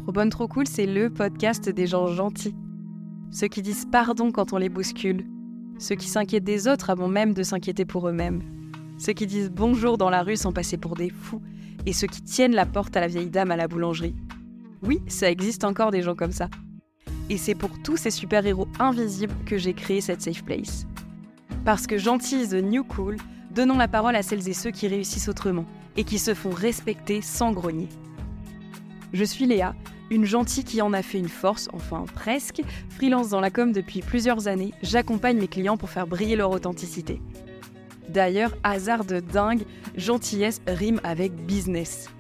Trop bonne, trop cool, c'est le podcast des gens gentils. Ceux qui disent pardon quand on les bouscule. Ceux qui s'inquiètent des autres avant même de s'inquiéter pour eux-mêmes. Ceux qui disent bonjour dans la rue sans passer pour des fous. Et ceux qui tiennent la porte à la vieille dame à la boulangerie. Oui, ça existe encore des gens comme ça. Et c'est pour tous ces super-héros invisibles que j'ai créé cette safe place. Parce que gentil is the new cool, donnons la parole à celles et ceux qui réussissent autrement et qui se font respecter sans grogner. Je suis Léa, une gentille qui en a fait une force, enfin presque. Freelance dans la com depuis plusieurs années, j'accompagne mes clients pour faire briller leur authenticité. D'ailleurs, hasard de dingue, gentillesse rime avec business.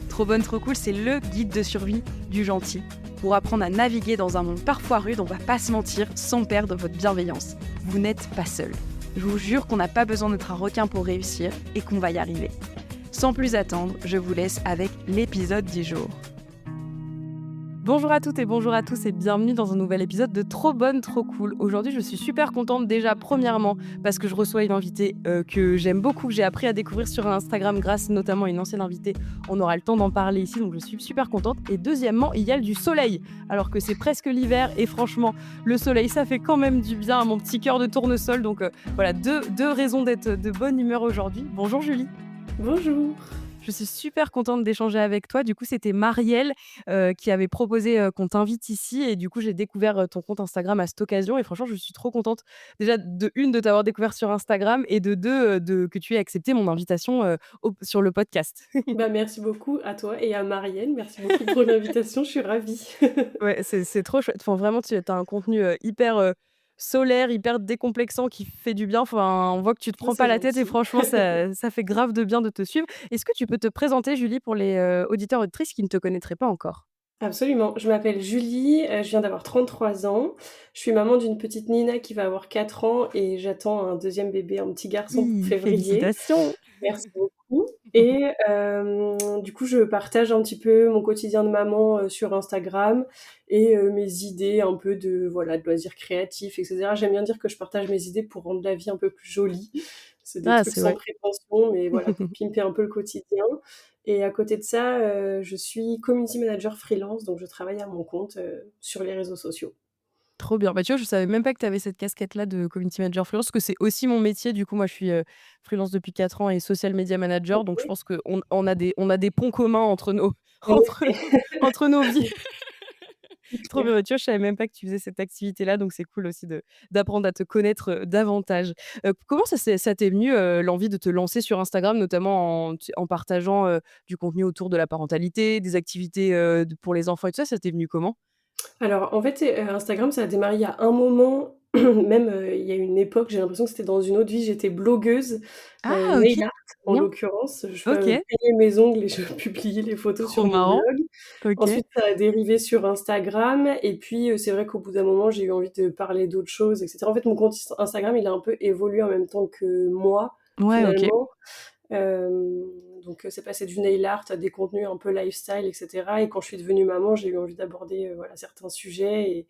Trop bonne, trop cool, c'est le guide de survie du gentil, pour apprendre à naviguer dans un monde parfois rude, on va pas se mentir, sans perdre votre bienveillance. Vous n'êtes pas seul. Je vous jure qu'on n'a pas besoin d'être un requin pour réussir et qu'on va y arriver. Sans plus attendre, je vous laisse avec l'épisode du jour. Bonjour à toutes et bonjour à tous et bienvenue dans un nouvel épisode de Trop bonne, trop cool. Aujourd'hui, je suis super contente déjà, premièrement, parce que je reçois une invitée que j'aime beaucoup, que j'ai appris à découvrir sur Instagram grâce notamment à une ancienne invitée. On aura le temps d'en parler ici, donc je suis super contente. Et deuxièmement, il y a du soleil, alors que c'est presque l'hiver et franchement, le soleil, ça fait quand même du bien à mon petit cœur de tournesol. Donc voilà, deux raisons d'être de bonne humeur aujourd'hui. Bonjour Julie. Bonjour. Je suis super contente d'échanger avec toi. Du coup, c'était Marielle qui avait proposé qu'on t'invite ici. Et du coup, j'ai découvert ton compte Instagram à cette occasion. Et franchement, je suis trop contente déjà de t'avoir découvert sur Instagram et de deux, que tu aies accepté mon invitation sur le podcast. Merci beaucoup à toi et à Marielle. Merci beaucoup pour l'invitation, je suis ravie. Ouais, c'est trop chouette. Enfin, vraiment, tu as un contenu hyper solaire, hyper décomplexant qui fait du bien. Enfin, on voit que tu te Oh, prends pas c'est la tête et gentil. franchement, ça fait grave de bien de te suivre. Est-ce que tu peux te présenter, Julie, pour les auditeurs et auditrices qui ne te connaîtraient pas encore? Absolument. Je m'appelle Julie, je viens d'avoir 33 ans. Je suis maman d'une petite Nina qui va avoir 4 ans et j'attends un deuxième bébé, un petit garçon pour Oui, février. félicitations! Merci beaucoup et du coup, je partage un petit peu mon quotidien de maman, sur Instagram et mes idées un peu de, voilà, de loisirs créatifs et cetera. J'aime bien dire que je partage mes idées pour rendre la vie un peu plus jolie. C'est des Ah, trucs c'est sans ouais. prétention, mais voilà, pour pimper un peu le quotidien et à côté de ça, je suis community manager freelance, donc je travaille à mon compte, sur les réseaux sociaux. Trop bien. Bah, tu vois, je savais même pas que tu avais cette casquette-là de community manager freelance, parce que c'est aussi mon métier. Du coup, moi, je suis, freelance depuis 4 ans et social media manager, donc je OK. pense qu'on a des ponts communs entre nos En entre effet, entre nos vies. c'est Trop clair. bien. Tu vois, je savais même pas que tu faisais cette activité-là, donc c'est cool aussi d'apprendre à te connaître, davantage. Comment ça t'est venu, l'envie de te lancer sur Instagram, notamment en partageant, du contenu autour de la parentalité, des activités, pour les enfants et tout ça? Ça t'est venu comment? Alors, en fait, Instagram, ça a démarré il y a un moment, même, il y a une époque, j'ai l'impression que c'était dans une autre vie, j'étais blogueuse, Ah OK, nail art en bien. l'occurrence. Je OK, peignais mes ongles et je publiais les photos trop sur mon marrant. blog. OK. Ensuite, ça a dérivé sur Instagram et puis, c'est vrai qu'au bout d'un moment, j'ai eu envie de parler d'autres choses et cetera. En fait, mon compte Instagram, il a un peu évolué en même temps que moi, Ouais, OK. finalement. Hem, donc c'est passé du nail art à des contenus un peu lifestyle et cetera et quand je suis devenue maman, j'ai eu envie d'aborder, voilà, certains sujets et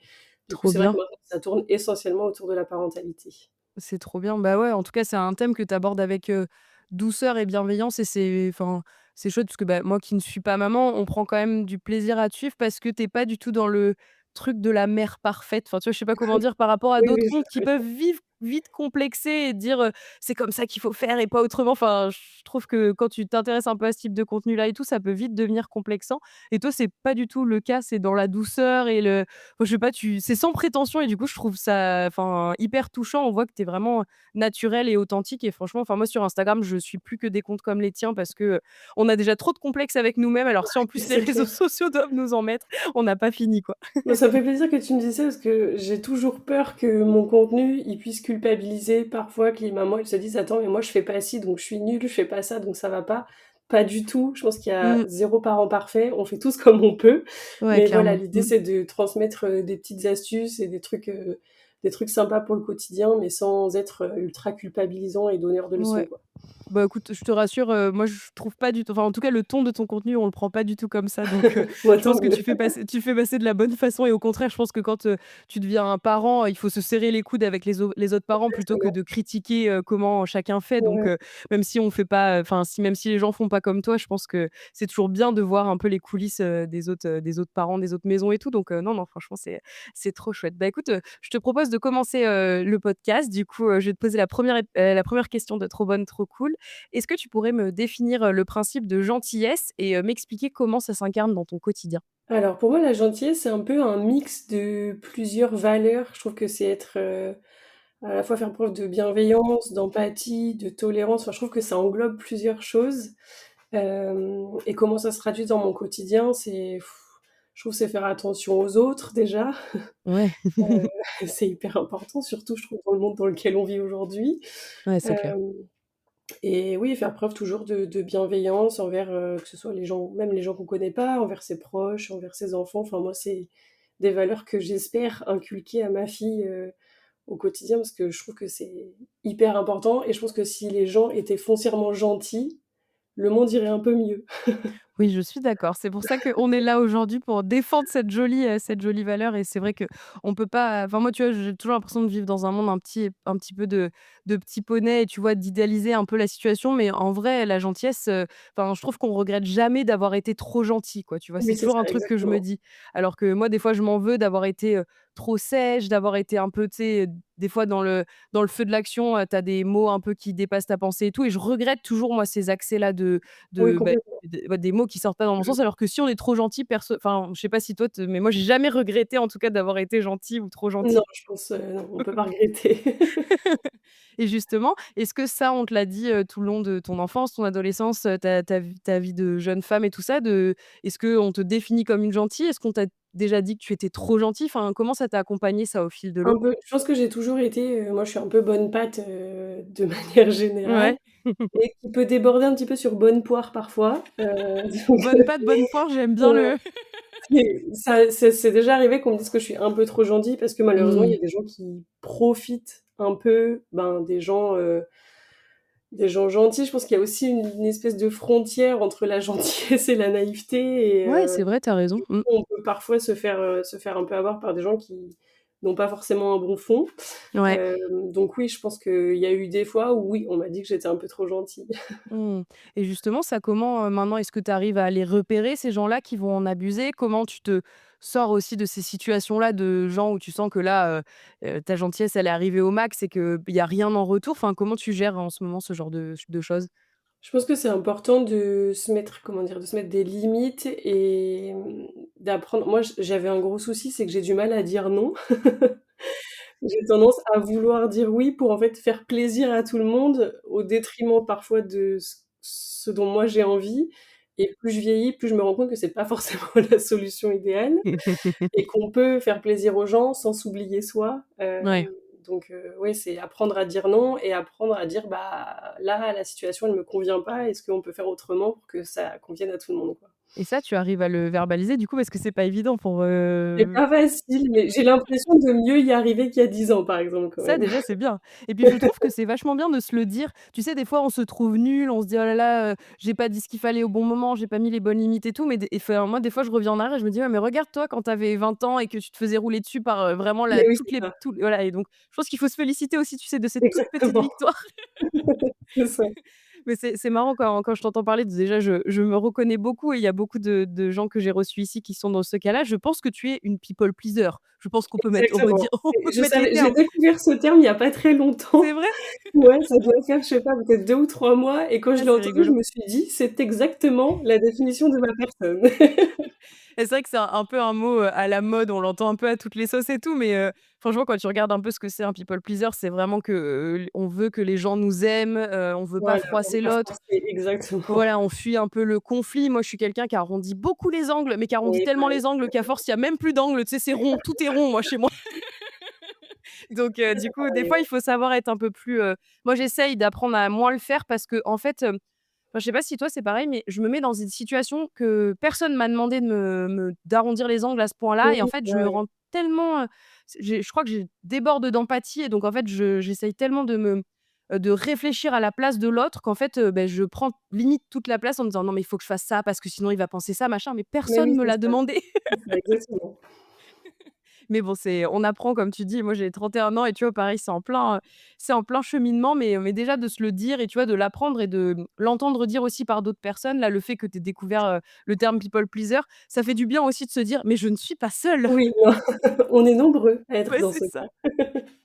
du coup, Trop c'est vrai que bien. maintenant ça tourne essentiellement autour de la parentalité. C'est trop bien. Bah, ouais, en tout cas, c'est un thème que tu abordes avec, douceur et bienveillance et c'est chouette parce que, bah, moi qui ne suis pas maman, on prend quand même du plaisir à te suivre parce que tu es pas du tout dans le truc de la mère parfaite. Enfin, tu vois, je sais pas comment dire par rapport à Oui, d'autres oui, je comptes qui peuvent vite complexer et dire, «C'est comme ça qu'il faut faire et pas autrement». Enfin, je trouve que quand tu t'intéresses un peu à ce type de contenu-là et tout, ça peut vite devenir complexant et toi, c'est pas du tout le cas. C'est dans la douceur et le je sais pas, c'est sans prétention et du coup, je trouve ça, enfin, hyper touchant. On voit que tu es vraiment naturel et authentique et franchement, enfin, moi, sur Instagram, je suis plus que des comptes comme les tiens parce que, on a déjà trop de complexes avec nous-mêmes. Alors si en plus les c'est réseaux clair. sociaux doivent nous en mettre, on n'a pas fini, quoi. Bah, ça me fait plaisir que tu me dises ça parce que j'ai toujours peur que mon contenu, il puisse culpabiliser parfois, que les mamans, elles se disent: «Attends, mais moi je fais pas ci, donc je suis nulle, je fais pas ça, donc ça va pas». Pas du tout, je pense qu'il y a Mmh. 0 parent parfait, on fait tous comme on peut. Ouais, Mais voilà, clairement. l'idée Mmh. c'est de transmettre, des petites astuces et des trucs sympas pour le quotidien, mais sans être, ultra culpabilisant et donneur de leçons, Ouais. quoi. Bah, écoute, je te rassure, moi je trouve pas du tout, enfin, en tout cas, le ton de ton contenu, on le prend pas du tout comme ça, donc Moi, je tant pense que mieux. tu fais passer de la bonne façon et au contraire, je pense que quand, tu deviens un parent, il faut se serrer les coudes avec les autres parents plutôt que Exactement. de critiquer, comment chacun fait, donc Ouais. même si on fait pas, enfin, si même si les gens font pas comme toi, je pense que c'est toujours bien de voir un peu les coulisses, des autres parents, des autres maisons et tout, donc non, non, franchement, c'est trop chouette. Bah, écoute, je te propose de commencer, le podcast. Du coup, je vais te poser la 1re question de Trop bonne, trop cool. Est-ce que tu pourrais me définir, le principe de gentillesse et m'expliquer comment ça s'incarne dans ton quotidien? Alors pour moi, la gentillesse, c'est un peu un mix de plusieurs valeurs. Je trouve que c'est être, à la fois faire preuve de bienveillance, d'empathie, de tolérance. Enfin, je trouve que ça englobe plusieurs choses. Et comment ça se traduit dans mon quotidien, je trouve c'est faire attention aux autres déjà. Ouais, C'est hyper important, surtout je trouve dans le monde dans lequel on vit aujourd'hui. ouais, c'est clair. Hem Et oui, faire preuve toujours de bienveillance envers, que ce soit les gens, même les gens qu'on connaît pas, envers ses proches, envers ses enfants. Enfin moi, c'est des valeurs que j'espère inculquer à ma fille, au quotidien parce que je trouve que c'est hyper important et je pense que si les gens étaient foncièrement gentils, le monde irait un peu mieux. Oui, je suis d'accord. C'est pour ça qu'on est là aujourd'hui pour défendre cette jolie valeur et c'est vrai qu'on peut pas, enfin moi, tu vois, j'ai toujours l'impression de vivre dans un monde un petit peu de petit poney et tu vois, d'idéaliser un peu la situation, mais en vrai, la gentillesse, enfin, je trouve qu'on regrette jamais d'avoir été trop gentil, quoi, tu vois? Oui, C'est c'est toujours ça, un truc que je me exactement. dis. Alors que moi, des fois, je m'en veux d'avoir été, trop sèche, d'avoir été un peu, tu sais, des fois dans le feu de l'action, tu as des mots un peu qui dépassent ta pensée et tout et je regrette toujours moi ces accès-là Oui, de, bah, complètement. des mots qui sortent pas dans mon Mmh. sens, alors que si on est trop gentil, enfin, je sais pas si toi mais moi j'ai jamais regretté en tout cas d'avoir été gentil ou trop Non, gentil. je pense, non, on peut pas regretter. Et justement, est-ce que ça, on te l'a dit, tout le long de ton enfance, ton adolescence, ta vie de jeune femme et tout ça, est-ce qu'on te définit comme une gentille? Est-ce qu'on t'a déjà dit que tu étais trop gentille? Enfin, comment ça t'a accompagné ça au fil de Un l'eau? peu, je pense que j'ai toujours été, moi je suis un peu bonne pâte, de manière générale Ouais. et qui peut déborder un petit peu sur bonne poire parfois, donc Bonne pâte, bonne poire, j'aime bien ouais. le Et ça c'est déjà arrivé qu'on me dise que je suis un peu trop gentille parce que malheureusement, il y mmh. a des gens qui profitent un peu, ben, des gens gentils. Je pense qu'il y a aussi une espèce de frontière entre la gentillesse et la naïveté et Ouais, c'est vrai, tu as raison. du Mmh. coup, on peut parfois se faire un peu avoir par des gens qui n'ont pas forcément un bon fond. Ouais. Donc oui, je pense qu'il y a eu des fois où oui, on m'a dit que j'étais un peu trop gentille. Mmh. Et justement, ça comment, maintenant? Est-ce que tu arrives à les repérer, ces gens-là qui vont en abuser? Comment tu te sors aussi de ces situations-là de gens où tu sens que là, ta gentillesse, elle est arrivée au max et qu'il y a rien en retour? Enfin, comment tu gères en ce moment ce genre de choses? Je pense que c'est important de se mettre, comment dire? De se mettre des limites et d'apprendre. Moi, j'avais un gros souci, c'est que j'ai du mal à dire non. J'ai tendance à vouloir dire oui pour, en fait, faire plaisir à tout le monde, au détriment parfois de ce dont moi j'ai envie et plus je vieillis, plus je me rends compte que c'est pas forcément la solution idéale et qu'on peut faire plaisir aux gens sans s'oublier soi. Ouais. Donc oui, c'est apprendre à dire non et apprendre à dire: «Bah, là, la situation, elle me convient pas. Est-ce qu'on peut faire autrement pour que ça convienne à tout le monde, quoi?» Et ça, tu arrives à le verbaliser du coup? Parce que c'est pas évident pour, C'est pas facile, mais j'ai l'impression de mieux y arriver qu'il y a 10 ans, par exemple, quand ça même. déjà, c'est bien et puis je trouve que c'est vachement bien de se le dire. Tu sais, des fois, on se trouve nul, on se dit: «Oh là là, j'ai pas dit ce qu'il fallait au bon moment, j'ai pas mis les bonnes limites et tout», mais moi, des fois, je reviens en arrière et je me dis: «Ouais, mais regarde-toi quand tu avais 20 ans et que tu te faisais rouler dessus par, vraiment Mais la oui, toutes c'est les ça. tout» voilà et donc je pense qu'il faut se féliciter aussi, tu sais, de cette toute petite Exactement. victoire. C'est ça. Mais c'est marrant quand je t'entends parler, déjà je me reconnais beaucoup et il y a beaucoup de gens que j'ai reçus ici qui sont dans ce cas-là. Je pense que tu es une people pleaser. Je pense on peut Exactement. dire on peut Je mettre les savais j'ai termes. découvert ce terme il y a pas très C'est longtemps. vrai? Ouais, ça doit faire, je sais pas, peut-être 2 ou 3 mois et quand je Ah, l'ai c'est entendu, je rigolo. me suis dit: «C'est exactement la définition de ma personne». Et c'est vrai que c'est un peu un mot, à la mode, on l'entend un peu à toutes les sauces et tout, mais franchement, quand tu regardes un peu ce que c'est un people pleaser, c'est vraiment que, on veut que les gens nous aiment, on veut pas Voilà, on veut froisser pas l'autre. forcer, exactement. Voilà, on fuit un peu le conflit. Moi, je suis quelqu'un qui arrondit beaucoup les angles, mais qui arrondit Oui, tellement pareil. les angles qu'à force, il y a même plus d'angles, tu sais, c'est rond, tout est rond, moi, chez moi. Donc Ouais, du c'est coup, des pareil, fois, il ouais. faut savoir être un peu plus, moi, j'essaye d'apprendre à moins le faire parce qu'en fait, enfin, je sais pas si toi c'est pareil, mais je me mets dans une situation que personne m'a demandé de d'arrondir les angles à ce point-là et en Oui, fait, je me ouais. rends tellement, je crois que je déborde d'empathie et donc en fait, j'essaye tellement de réfléchir à la place de l'autre qu'en fait, je prends limite toute la place en me disant: «Non mais il faut que je fasse ça parce que sinon il va penser ça, machin», mais Mais personne oui, me l'a demandé. c'est ça, exactement. Mais bon, on apprend comme tu dis. Moi, j'ai 31 ans et tu vois, pareil, c'est en plein cheminement, mais déjà de se le dire et tu vois, de l'apprendre et de l'entendre dire aussi par d'autres personnes. Là, le fait que tu aies découvert, le terme people pleaser, ça fait du bien aussi de se dire: «Mais je ne suis pas seule». Oui, non, on est nombreux à être Ouais, dans c'est ce ça. cas.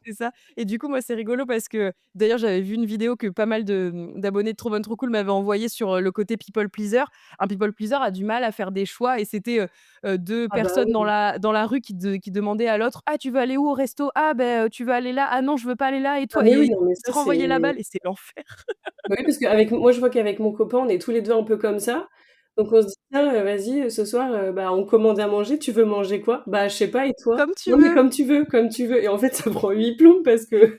C'est ça et du coup, moi, c'est rigolo parce que d'ailleurs, j'avais vu une vidéo que pas mal d'abonnés de Trop Bonne Trop Cool m'avaient envoyée sur, le côté people pleaser. Un people pleaser a du mal à faire des choix et c'était, 2 Ah bah personnes oui. dans la rue qui demandaient à l'autre: «Ah, tu veux aller où au resto? Ah ben, tu veux aller là? Ah non, je veux pas aller là et Ah toi?» mais oui, et non, mais ils ça se renvoyaient la c'est balle et c'est l'enfer. bah oui, parce qu'avec moi, je vois qu'avec mon copain, on est tous les 2 un peu comme ça. Donc on se dit: «Tiens, vas-y, ce soir, bah, on commande à manger, tu veux manger quoi?» «Bah, je sais pas et toi?» Comme tu «Non, mais veux. comme tu veux, comme tu veux» et en fait, ça prend 8 plombs parce que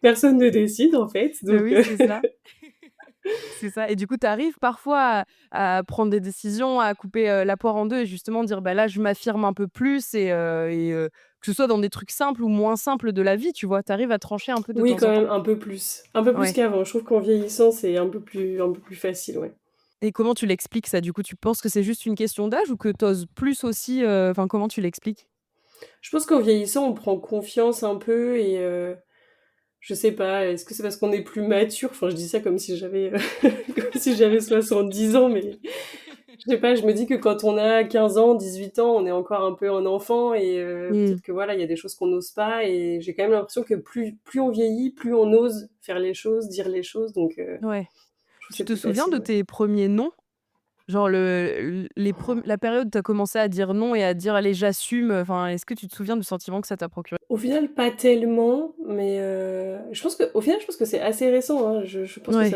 personne ne décide, en fait, donc Oui, c'est ça. C'est ça et du coup, tu arrives parfois à prendre des décisions, à couper, la poire en 2 et justement dire: «Bah, là, je m'affirme un peu plus» que ce soit dans des trucs simples ou moins simples de la vie, tu vois? Tu arrives à trancher un peu de oui, temps quand en temps? même un peu plus Ouais qu'avant. Je trouve qu'en vieillissant, c'est un peu plus facile, ouais. et comment tu l'expliques ça, du coup? Tu penses que c'est juste une question d'âge ou que tu oses plus aussi, enfin, comment tu l'expliques? Je pense qu'en vieillissant, on prend confiance un peu et je sais pas, est-ce que c'est parce qu'on est plus mature? Enfin, je dis ça comme si j'avais, comme si j'avais 70 ans, mais je sais pas, je me dis que quand on a 15 ans, 18 ans, on est encore un peu un enfant et Mmh. peut-être que voilà, il y a des choses qu'on n'ose pas et j'ai quand même l'impression que plus on vieillit, plus on ose faire les choses, dire les choses donc Ouais. je trouve que Tu c'est te plus souviens facile, de ouais. tes premiers non? Genre la période où tu as commencé à dire non et à dire: «Allez, j'assume», enfin, est-ce que tu te souviens du sentiment que ça t'a procuré? Au final, pas tellement, mais je pense qu'au final, je pense que c'est assez récent, hein. Je pense que Ouais.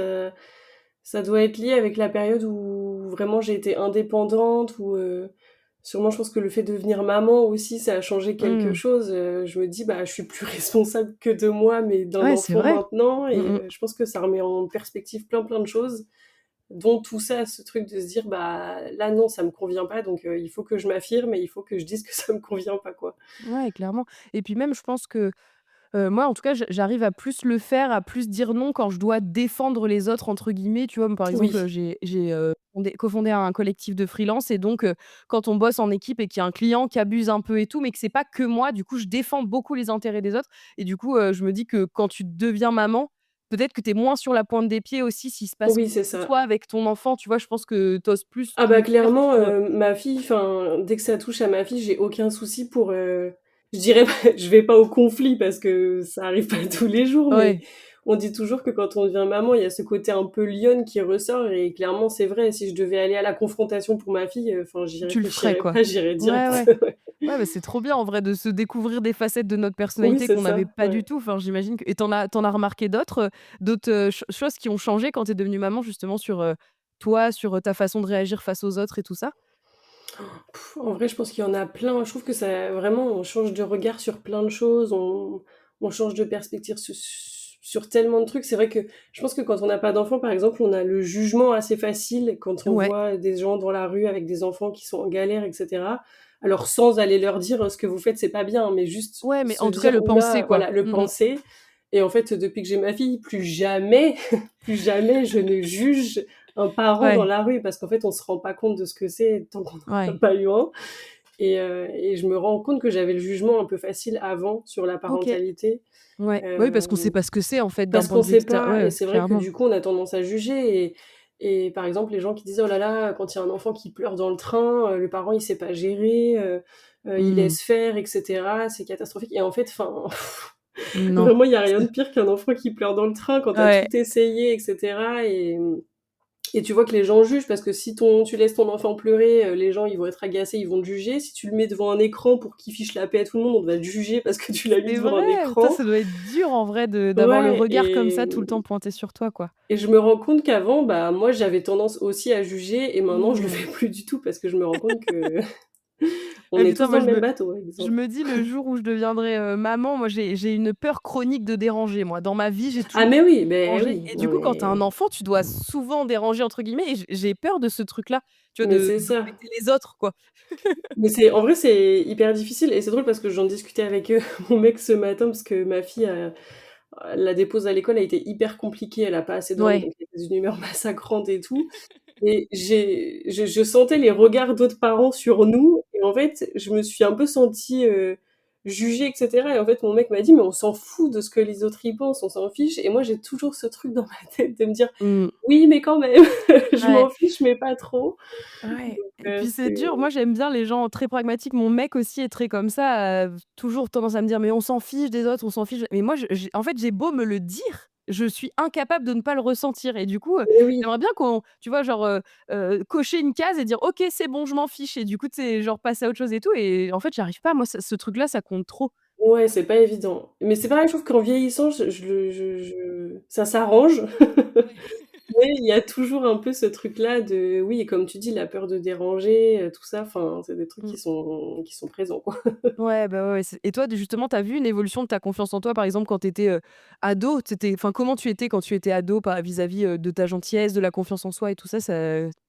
ça doit être lié avec la période où vraiment j'ai été indépendante, où, sûrement je pense que le fait de devenir maman aussi, ça a changé quelque Mmh. chose, je me dis: «Bah, je suis plus responsable que de moi, mais d'un Ouais, c'est enfant vrai. maintenant» Mmh et mh. je pense que ça remet en perspective plein de choses, dont tout ça, ce truc de se dire: «Bah, là non, ça me convient pas, donc il faut que je m'affirme et il faut que je dise que ça me convient pas, quoi». Ouais, clairement et puis même je pense que, moi en tout cas j'arrive à plus le faire, à plus dire non quand je dois «défendre les autres» entre guillemets, tu vois? Par exemple, Oui. j'ai cofondé un collectif de freelance et donc quand on bosse en équipe et qu'il y a un client qui abuse un peu et tout, mais que c'est pas que moi, du coup je défends beaucoup les intérêts des autres et du coup, je me dis que quand tu deviens maman, peut-être que tu es moins sur la pointe des pieds aussi s'il se passe Oui, quoi c'est que ce ça. soit avec ton enfant, tu vois? Je pense que tu oses plus Ah bah, le faire clairement, sur, ma fille, enfin, dès que ça touche à ma fille, j'ai aucun souci pour, je dirais pas je vais pas au conflit parce que ça arrive pas tous les jours, mais ouais, on dit toujours que quand on devient maman, il y a ce côté un peu lionne qui ressort et clairement, c'est vrai. Si je devais aller à la confrontation pour ma fille, enfin, j'y tu le ferais réfléchirais quoi. pas, j'irais Ouais, direct. ouais. Ouais, bah, c'est trop bien en vrai de se découvrir des facettes de notre Oui, personnalité c'est qu'on n'avait ça, pas du ouais. tout. Enfin, j'imagine que et tu en as remarqué d'autres, choses qui ont changé quand tu es devenue maman justement sur, toi, sur, ta façon de réagir face aux autres et tout ça? En vrai, je pense qu'il y en a plein. Je trouve que ça vraiment, on change de regard sur plein de choses, on change de perspective sur tellement de trucs. C'est vrai que je pense que quand on n'a pas d'enfant, par exemple, on a le jugement assez facile quand on Ouais. voit des gens dans la rue avec des enfants qui sont en galère et cetera. Alors sans aller leur dire: «Ce que vous faites, c'est pas bien», mais juste Ouais, mais se en tout cas dire: le «Ouh penser là», quoi. voilà, le Mmh mh. penser et en fait, depuis que j'ai ma fille, plus jamais, plus jamais je ne juge un parent dans Ouais, la rue parce qu'en fait, on se rend pas compte de ce que c'est tant qu'on n'en a ouais. pas eu un et je me rends compte que j'avais le jugement un peu facile avant sur la OK. parentalité, Ouais. Bah, oui, parce qu'on sait hem, pas ce que c'est en fait d'un parce point qu'on de vue sait extérieur. pas et Ouais, c'est vrai que clairement. du coup, on a tendance à juger et par exemple, les gens qui disent: «Oh là là, quand il y a un enfant qui pleure dans le train, le parent il sait pas gérer, il Mmh. laisse faire et cetera, c'est catastrophique» et en fait, enfin, Non. vraiment, il y a rien de pire qu'un enfant qui pleure dans le train quand tu as Ouais. tout essayé et cetera et tu vois que les gens jugent parce que si tu laisses ton enfant pleurer, les gens ils vont être agacés, ils vont te juger. Si tu le mets devant un écran pour qu'il fiche la paix à tout le monde, on va te juger parce que tu l'as mis C'est devant un vrai! Putain, écran. ça doit être dur en vrai de d'avoir le Ouais regard comme ça tout le temps pointé sur toi, quoi. et je me rends compte qu'avant, bah, moi j'avais tendance aussi à juger et maintenant je le Mmh. fais plus du tout parce que je me rends compte que on Ah est putain, tous dans moi le même bateau, je exemple. me dis le jour où je deviendrai, maman, moi j'ai une peur chronique de déranger moi. Dans ma vie, j'ai Ah toujours mais oui, beh dérangé oui, et du non coup, quand tu as un mais enfant, tu dois souvent «déranger» entre guillemets et j'ai peur de ce truc-là, tu vois, mais c'est ça. d'embêter les autres, quoi. Mais c'est en vrai, c'est hyper difficile et c'est drôle parce que j'en discutais avec, mon mec ce matin parce que ma fille la dépose à l'école a été hyper compliquée, elle a pas assez dormi, Ouais. donc elle était d'une humeur massacrante et tout et je sentais les regards d'autres parents sur nous et en fait, je me suis un peu sentie, jugée et cetera et en fait, mon mec m'a dit: «Mais on s'en fout de ce que les autres y pensent, on s'en fiche» et moi, j'ai toujours ce truc dans ma tête de me dire: Mmh. «Oui, mais quand même, je Ouais. m'en fiche, mais pas trop». Ouais Donc et puis c'est c'est dur. Moi, j'aime bien les gens très pragmatiques. Mon mec aussi est très comme ça, toujours tendance à me dire: «Mais on s'en fiche des autres, on s'en fiche». Mais moi, je j'ai en fait, j'ai beau me le dire, je suis incapable de ne pas le ressentir et du coup, mais oui. j'aimerais bien qu'on tu vois, genre, cocher une case et dire: «OK, c'est bon, je m'en fiche» et du coup, tu sais, genre passer à autre chose et tout et en fait, j'arrive pas. Moi, ce truc-là, ça compte trop. Ouais, c'est pas évident. Mais c'est pareil, je trouve qu'en vieillissant, je ça s'arrange, Ouais. mais il y a toujours un peu ce truc-là de oui, comme tu dis, la peur de déranger, tout ça, enfin, c'est des trucs Mmh. qui sont présents, quoi. Ouais, bah, ouais, ouais, c'est et toi, justement, tu as vu une évolution de ta confiance en toi, par exemple, quand tu étais, ado? Comment tu étais quand tu étais ado par vis-à-vis, de ta gentillesse, de la confiance en soi et tout ça,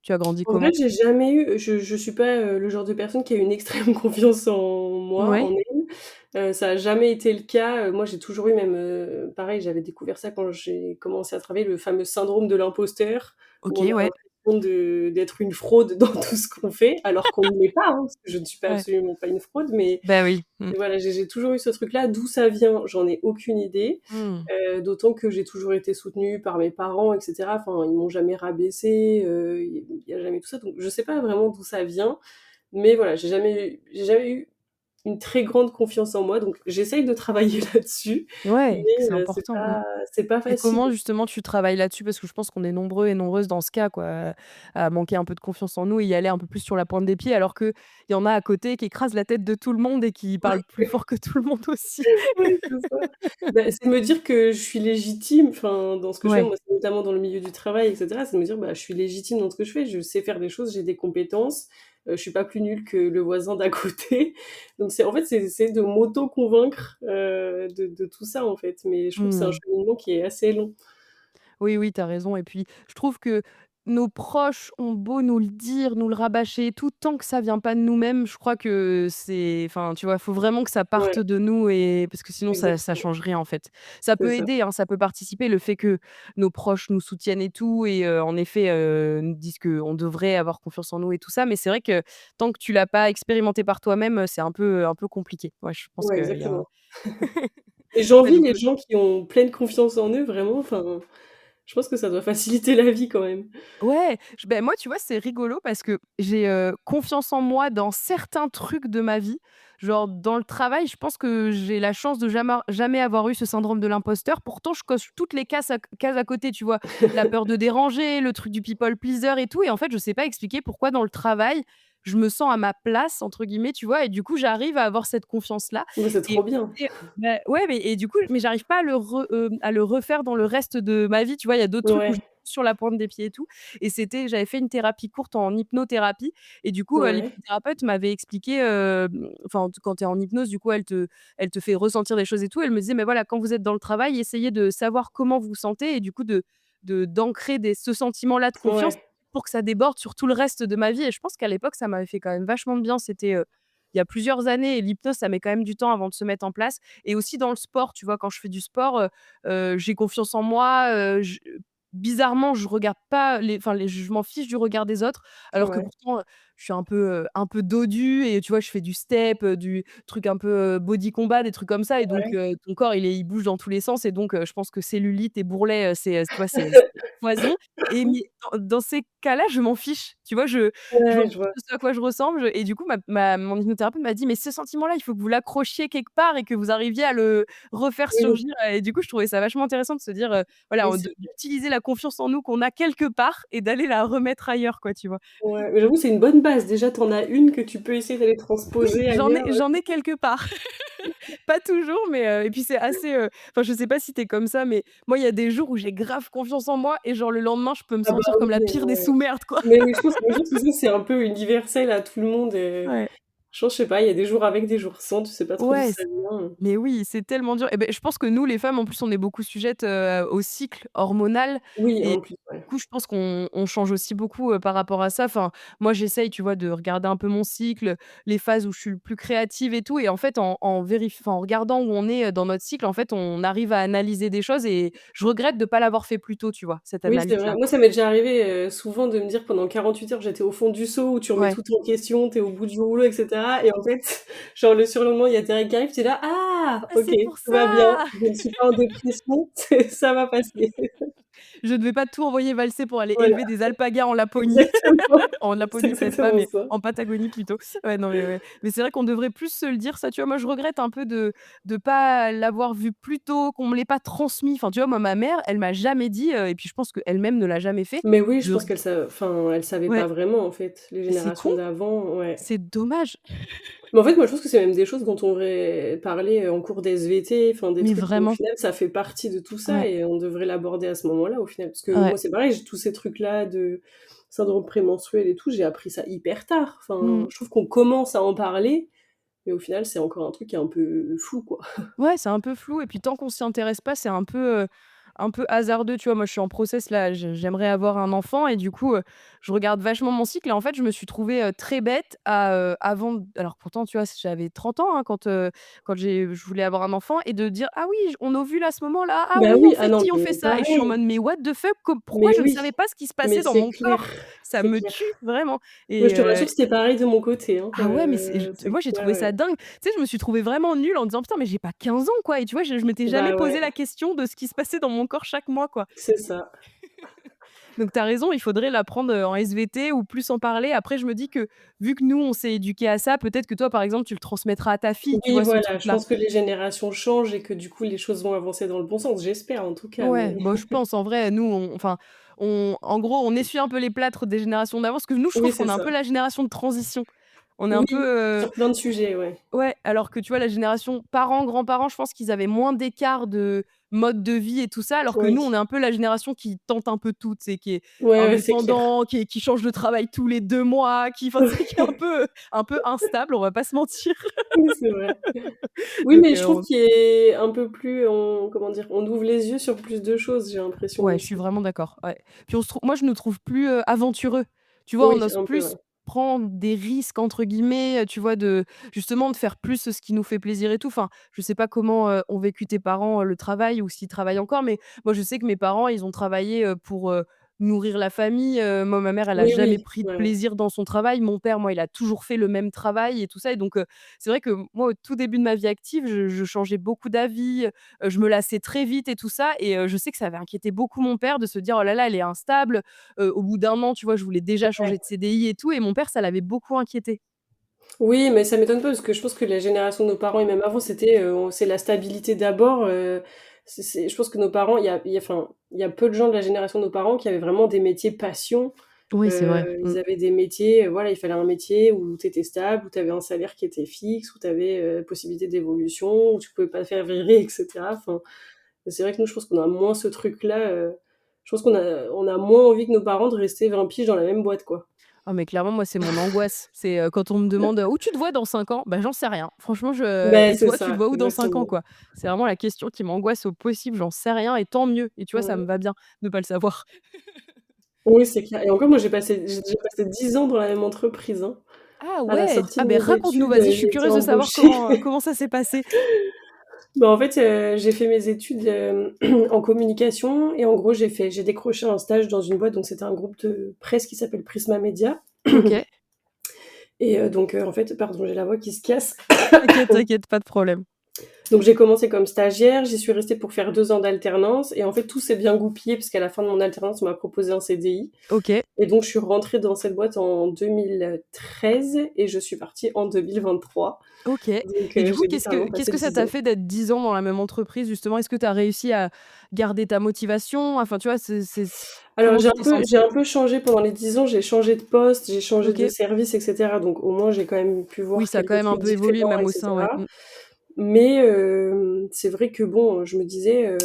tu as grandi En vrai, comment? j'ai jamais eu je suis pas, le genre de personne qui a une extrême confiance en moi, en Ouais, elle. Ça a jamais été le cas, moi, j'ai toujours eu même, pareil, j'avais découvert ça quand j'ai commencé à travailler, le fameux syndrome de l'imposteur, où on OK, a ouais, l'impression d'être une fraude dans tout ce qu'on fait, alors qu'on ne l'est pas, hein, parce que je ne suis pas ouais. absolument pas une fraude, mais Bah, oui. Mmh. voilà, j'ai toujours eu ce truc-là. D'où ça vient? J'en ai aucune idée, Mmh. d'autant que j'ai toujours été soutenue par mes parents et cetera. Enfin, ils m'ont jamais rabaissée, il y a jamais tout ça, donc je sais pas vraiment d'où ça vient, mais voilà, j'ai jamais eu une très grande confiance en moi, donc j'essaye de travailler là-dessus, mais Ouais, c'est c'est important. Mmh. pas Et facile. comment justement tu travailles là-dessus? Parce que je pense qu'on est nombreux et nombreuses dans ce cas quoi, à manquer un peu de confiance en nous et y aller un peu plus sur la pointe des pieds alors qu'il y en a à côté qui écrasent la tête de tout le monde et qui parlent plus fort que tout le monde aussi. Ouais, c'est ça. Bah, c'est me dire que je suis légitime, enfin, dans ce que je fais, Ouais. moi, c'est notamment dans le milieu du travail et cetera, c'est de me dire: «Bah, je suis légitime dans ce que je fais, je sais faire des choses, j'ai des compétences, je suis pas plus nulle que le voisin d'à côté». Donc c'est en fait, c'est de m'auto-convaincre, de tout ça, en fait, mais je trouve que c'est un Mmh. cheminement qui est assez long. Oui, oui, tu as raison et puis je trouve que nos proches ont beau nous le dire, nous le rabâcher et tout, tant que ça vient pas de nous-mêmes, je crois que c'est enfin, tu vois, faut vraiment que ça parte Ouais, de nous et parce que sinon ça exactement, change rien, en fait. Ça c'est peut ça. aider, hein, ça peut participer, le fait que nos proches nous soutiennent et tout et en effet, nous disent qu'on devrait avoir confiance en nous et tout ça, mais c'est vrai que tant que tu l'as pas expérimenté par toi-même, c'est un peu compliqué. Ouais, je pense Ouais, qu'il y a un exactement. Et ouais, j'envie donc les gens qui ont pleine confiance en eux, vraiment, enfin, je pense que ça doit faciliter la vie quand même. ouais, moi, tu vois, c'est rigolo parce que j'ai, confiance en moi dans certains trucs de ma vie. Genre dans le travail, je pense que j'ai la chance de jamais avoir eu ce syndrome de l'imposteur. Pourtant, je coche toutes les cases à côté, tu vois? La peur de déranger, le truc du people pleaser et tout et en fait, je sais pas expliquer pourquoi dans le travail, je me sens «à ma place» entre guillemets, tu vois? Et du coup, j'arrive à avoir cette confiance-là Mais c'est et trop bien. ouais, mais et du coup, j'arrive pas à le refaire dans le reste de ma vie, tu vois? Il y a d'autres trucs où je Ouais, suis sur la pointe des pieds et tout et j'avais fait une thérapie courte en hypnothérapie et du coup, ouais, l'hypnothérapeute m'avait expliqué, enfin, quand tu es en hypnose, du coup, elle te fait ressentir des choses et tout. Elle me disait: «Mais voilà, quand vous êtes dans le travail, essayez de savoir comment vous vous sentez et du coup d'ancrer ce sentiment-là de confiance ouais, pour que ça déborde sur tout le reste de ma vie» et je pense qu'à l'époque, ça m'avait fait quand même vachement de bien. C'était, il y a plusieurs années et l'hypnose, ça met quand même du temps avant de se mettre en place et aussi dans le sport, tu vois? Quand je fais du sport, j'ai confiance en moi, je bizarrement, je regarde pas je m'en fiche du regard des autres, alors que ouais, pourtant, je suis un peu dodue et tu vois, je fais du step, du truc un peu, body combat, des trucs comme ça et donc ouais. ton corps, il bouge dans tous les sens et donc je pense que cellulite et bourrelet, tu vois, c'est poison et mais dans ces cas-là, je m'en fiche, tu vois? Je m'en Ouais, je fiche vois. de ce à quoi je ressemble, et du coup, mon hypnothérapeute m'a dit: «Mais ce sentiment-là, il faut que vous l'accrochiez quelque part et que vous arriviez à le refaire Oui, surgir» et du coup, je trouvais ça vachement intéressant de se dire, voilà, oui, c'est d'utiliser la confiance en nous qu'on a quelque part et d'aller la remettre ailleurs, quoi, tu vois? ouais, mais j'avoue, c'est une bonne base. Déjà, tu en as une que tu peux essayer d'aller Oui, transposer ailleurs. j'en ai quelque part. Pas toujours, mais et puis c'est assez, enfin, je sais pas si tu es comme ça, mais moi, il y a des jours où j'ai grave confiance en moi et genre le lendemain, je peux me Ah bah sentir comme la oui, pire des ouais. sous-merdes, quoi. Mais je pense que ça, c'est un peu universel à tout le monde et Ouais. je sais pas, il y a des jours avec, des jours sans, tu sais pas trop d'où Ouais, ça vient. mais oui, c'est tellement dur et beh, je pense que nous, les femmes, en plus, on est beaucoup sujettes, au cycle hormonal Oui, et en plus, ouais. coup, je pense qu'on change aussi beaucoup, par rapport à ça. Enfin, moi, j'essaye, tu vois, de regarder un peu mon cycle, les phases où je suis le plus créative et tout et en fait, en regardant où on est, dans notre cycle, en fait, on arrive à analyser des choses et je regrette de pas l'avoir fait plus tôt, tu vois, cette Oui, c'est vrai. analyse-là. Moi, ça m'est déjà arrivé, souvent de me dire pendant 48 heures, j'étais au fond du seau où tu remets Ouais. tout en question, tu es au bout du rouleau et cetera et en fait, genre le surlendemain, il y a tes règles qui arrivent, tu es là: «Ah! Ah, OK, c'est pour tout va bien, ça! je ne suis pas en dépression, c'est ça va passer». Je devais pas tout envoyer valser pour aller Voilà, élever des alpagas en Laponie. exactement, En c'est Laponie, peut-être pas, exactement mais ça. en Patagonie plutôt. Ouais, non, mais ouais. Mais c'est vrai qu'on devrait plus se le dire ça, tu vois? Moi, je regrette un peu de pas l'avoir vu plus tôt, qu'on me l'ait pas transmis. Enfin, tu vois, moi, ma mère, elle m'a jamais dit, et puis je pense qu'elle-même ne l'a jamais fait, Mais oui, je de pense elle savait pas ouais, vraiment en fait, les c'est con, générations d'avant, ouais. c'est dommage, Mais en fait, moi, je pense que c'est même des choses dont on devrait parler, en cours d'SVT, enfin des mais trucs où au vraiment. final ça fait partie de tout ça Ouais, et on devrait l'aborder à ce moment-là, au final. Parce que ouais. moi, c'est pareil, j'ai tous ces trucs-là de syndrome prémenstruel et tout, j'ai appris ça hyper tard. Enfin, Mmh. je trouve qu'on commence à en parler, mais au final, c'est encore un truc qui est un peu flou, quoi. Ouais, c'est un peu flou et puis tant qu'on s'y intéresse pas, c'est un peu hasardeux, tu vois? Moi, je suis en process là, j'aimerais avoir un enfant et du coup, je regarde vachement mon cycle et en fait, je me suis trouvée, très bête avant alors pourtant, tu vois, j'avais 30 ans, hein, quand je voulais avoir un enfant et de dire: «Ah oui, on ovule à ce moment-là. Ah Bah oui, on oui, ah fait non, ci, on fait mais ça» et je suis en pareil, mode: «Mais what the fuck? Pourquoi mais je ne oui, savais pas ce qui se mais passait dans c'est mon clair, corps?» Ça c'est me clair. tue vraiment Moi, et je te rassure, c'était pareil de mon côté, hein, ah ouais, mais c'est c'est moi j'ai ouais, trouvé ça ouais. dingue. Tu sais, je me suis trouvée vraiment nulle en disant: «Putain, mais j'ai pas 15 ans, quoi» et tu vois, je m'étais jamais Bah posé ouais, la question de ce qui se passait dans mon corps chaque mois, quoi. c'est ça. Donc tu as raison, il faudrait l'apprendre, en SVT ou plus en parler. Après, je me dis que, vu que nous, on s'est éduqués à ça, peut-être que toi, par exemple, tu le transmettras à ta fille, tu Oui, vois, ce voilà, je truc-là. pense que les générations changent et que du coup les choses vont avancer dans le bon sens, j'espère en tout cas, Ouais, mais bah, je pense en vrai, nous, en gros, on essuie un peu les plâtres des générations d'avant, parce que nous, je oui, trouve c'est qu'on est un ça. peu la génération de transition. On est un peu, Oui, sur plein de sujets, ouais. ouais, alors que tu vois, la génération parents, grands-parents, je pense qu'ils avaient moins d'écart de mode de vie et tout ça, alors que nous, on Oui. est un peu la génération qui tente un peu tout, tu sais, qui est Ouais, ouais, c'est clair. indépendant, qui change de travail tous les 2 mois, tu sais, qui est un peu instable, on va pas se mentir. Oui, c'est vrai. Oui, Donc mais je trouve qu'il est un peu plus on comment dire? On ouvre les yeux sur plus de choses, j'ai l'impression ouais, je suis aussi. vraiment d'accord, ouais. Puis on se trou moi, je nous trouve plus, aventureux. Tu vois, on Oui, ose un peu, plus ouais. prendre «des risques» entre guillemets, tu vois, justement de faire plus ce qui nous fait plaisir et tout. Enfin, je sais pas comment, ont vécu tes parents, le travail ou s'ils travaillent encore, mais moi, je sais que mes parents, ils ont travaillé, pour, nourrir la famille. Moi, ma mère, elle a Oui, jamais oui, pris de ouais. plaisir dans son travail. Mon père, moi, il a toujours fait le même travail et tout ça et donc c'est vrai que moi, au tout début de ma vie active, je changeais beaucoup d'avis, je me lassais très vite et tout ça et je sais que ça avait inquiété beaucoup mon père de se dire: «Oh là là, elle est instable». Au bout d'1 an, tu vois, je voulais déjà changer de CDI et tout et mon père, ça l'avait beaucoup inquiété. Oui, mais ça m'étonne pas parce que je pense que la génération de nos parents et même avant, c'était, c'est la stabilité d'abord, c'est je pense que nos parents, il y a peu de gens de la génération de nos parents qui avaient vraiment des métiers passion. Oui, c'est vrai. Mmh. Ils avaient des métiers, voilà, il fallait un métier où tu étais stable, où tu avais un salaire qui était fixe, où tu avais, possibilité d'évolution, où tu pouvais pas te faire virer et cetera. Enfin, c'est vrai que nous, je pense qu'on a moins ce truc-là, je pense on a moins envie que nos parents de rester 20 piges dans la même boîte, quoi. Ah mais clairement, moi, c'est mon angoisse. C'est, quand on me demande: «Où tu te vois dans 5 ans?» bah, j'en sais rien. Franchement, je Beh, et c'est toi, tu te ça, vois où dans 5 ans, exactement. quoi? C'est vraiment la question qui m'angoisse au possible, j'en sais rien et tant mieux et tu vois, ça me Mmh. va bien de pas le savoir. Oui, c'est clair et encore moi j'ai passé 10 ans dans la même entreprise, hein. Ah À la ouais! sortie Ah de beh, mes raconte-nous, études, vas-y, je suis j'ai été curieuse de savoir embauchée. comment ça s'est passé. Bah, en fait, j'ai fait mes études, en communication et en gros j'ai décroché un stage dans une boîte, donc c'était un groupe de presse qui s'appelle Prisma Media OK. et donc en fait pardon, j'ai la voix qui se casse. T'inquiète, t'inquiète, pas de problème. Donc j'ai commencé comme stagiaire, j'y suis restée pour faire 2 ans d'alternance et en fait tout s'est bien goupillé puisqu'à la fin de mon alternance, on m'a proposé un CDI OK. et donc je suis rentrée dans cette boîte en 2013 et je suis partie en 2023. OK Donc et du coup, j'ai littéralement qu'est-ce passé que ça 10 t'a ans. fait d'être 10 ans dans la même entreprise justement? Est-ce que tu as réussi à garder ta motivation? Enfin, tu vois, c'est Alors comment tu t'es j'ai sentie? un peu changé pendant les 10 ans, j'ai changé de poste, j'ai changé de OK. service et cetera, donc au moins j'ai quand même pu Oui, voir ça a quand quelques même un trucs peu évolué différents même et au sein, ouais. cetera. Mmh. Mais c'est vrai que bon, je me disais,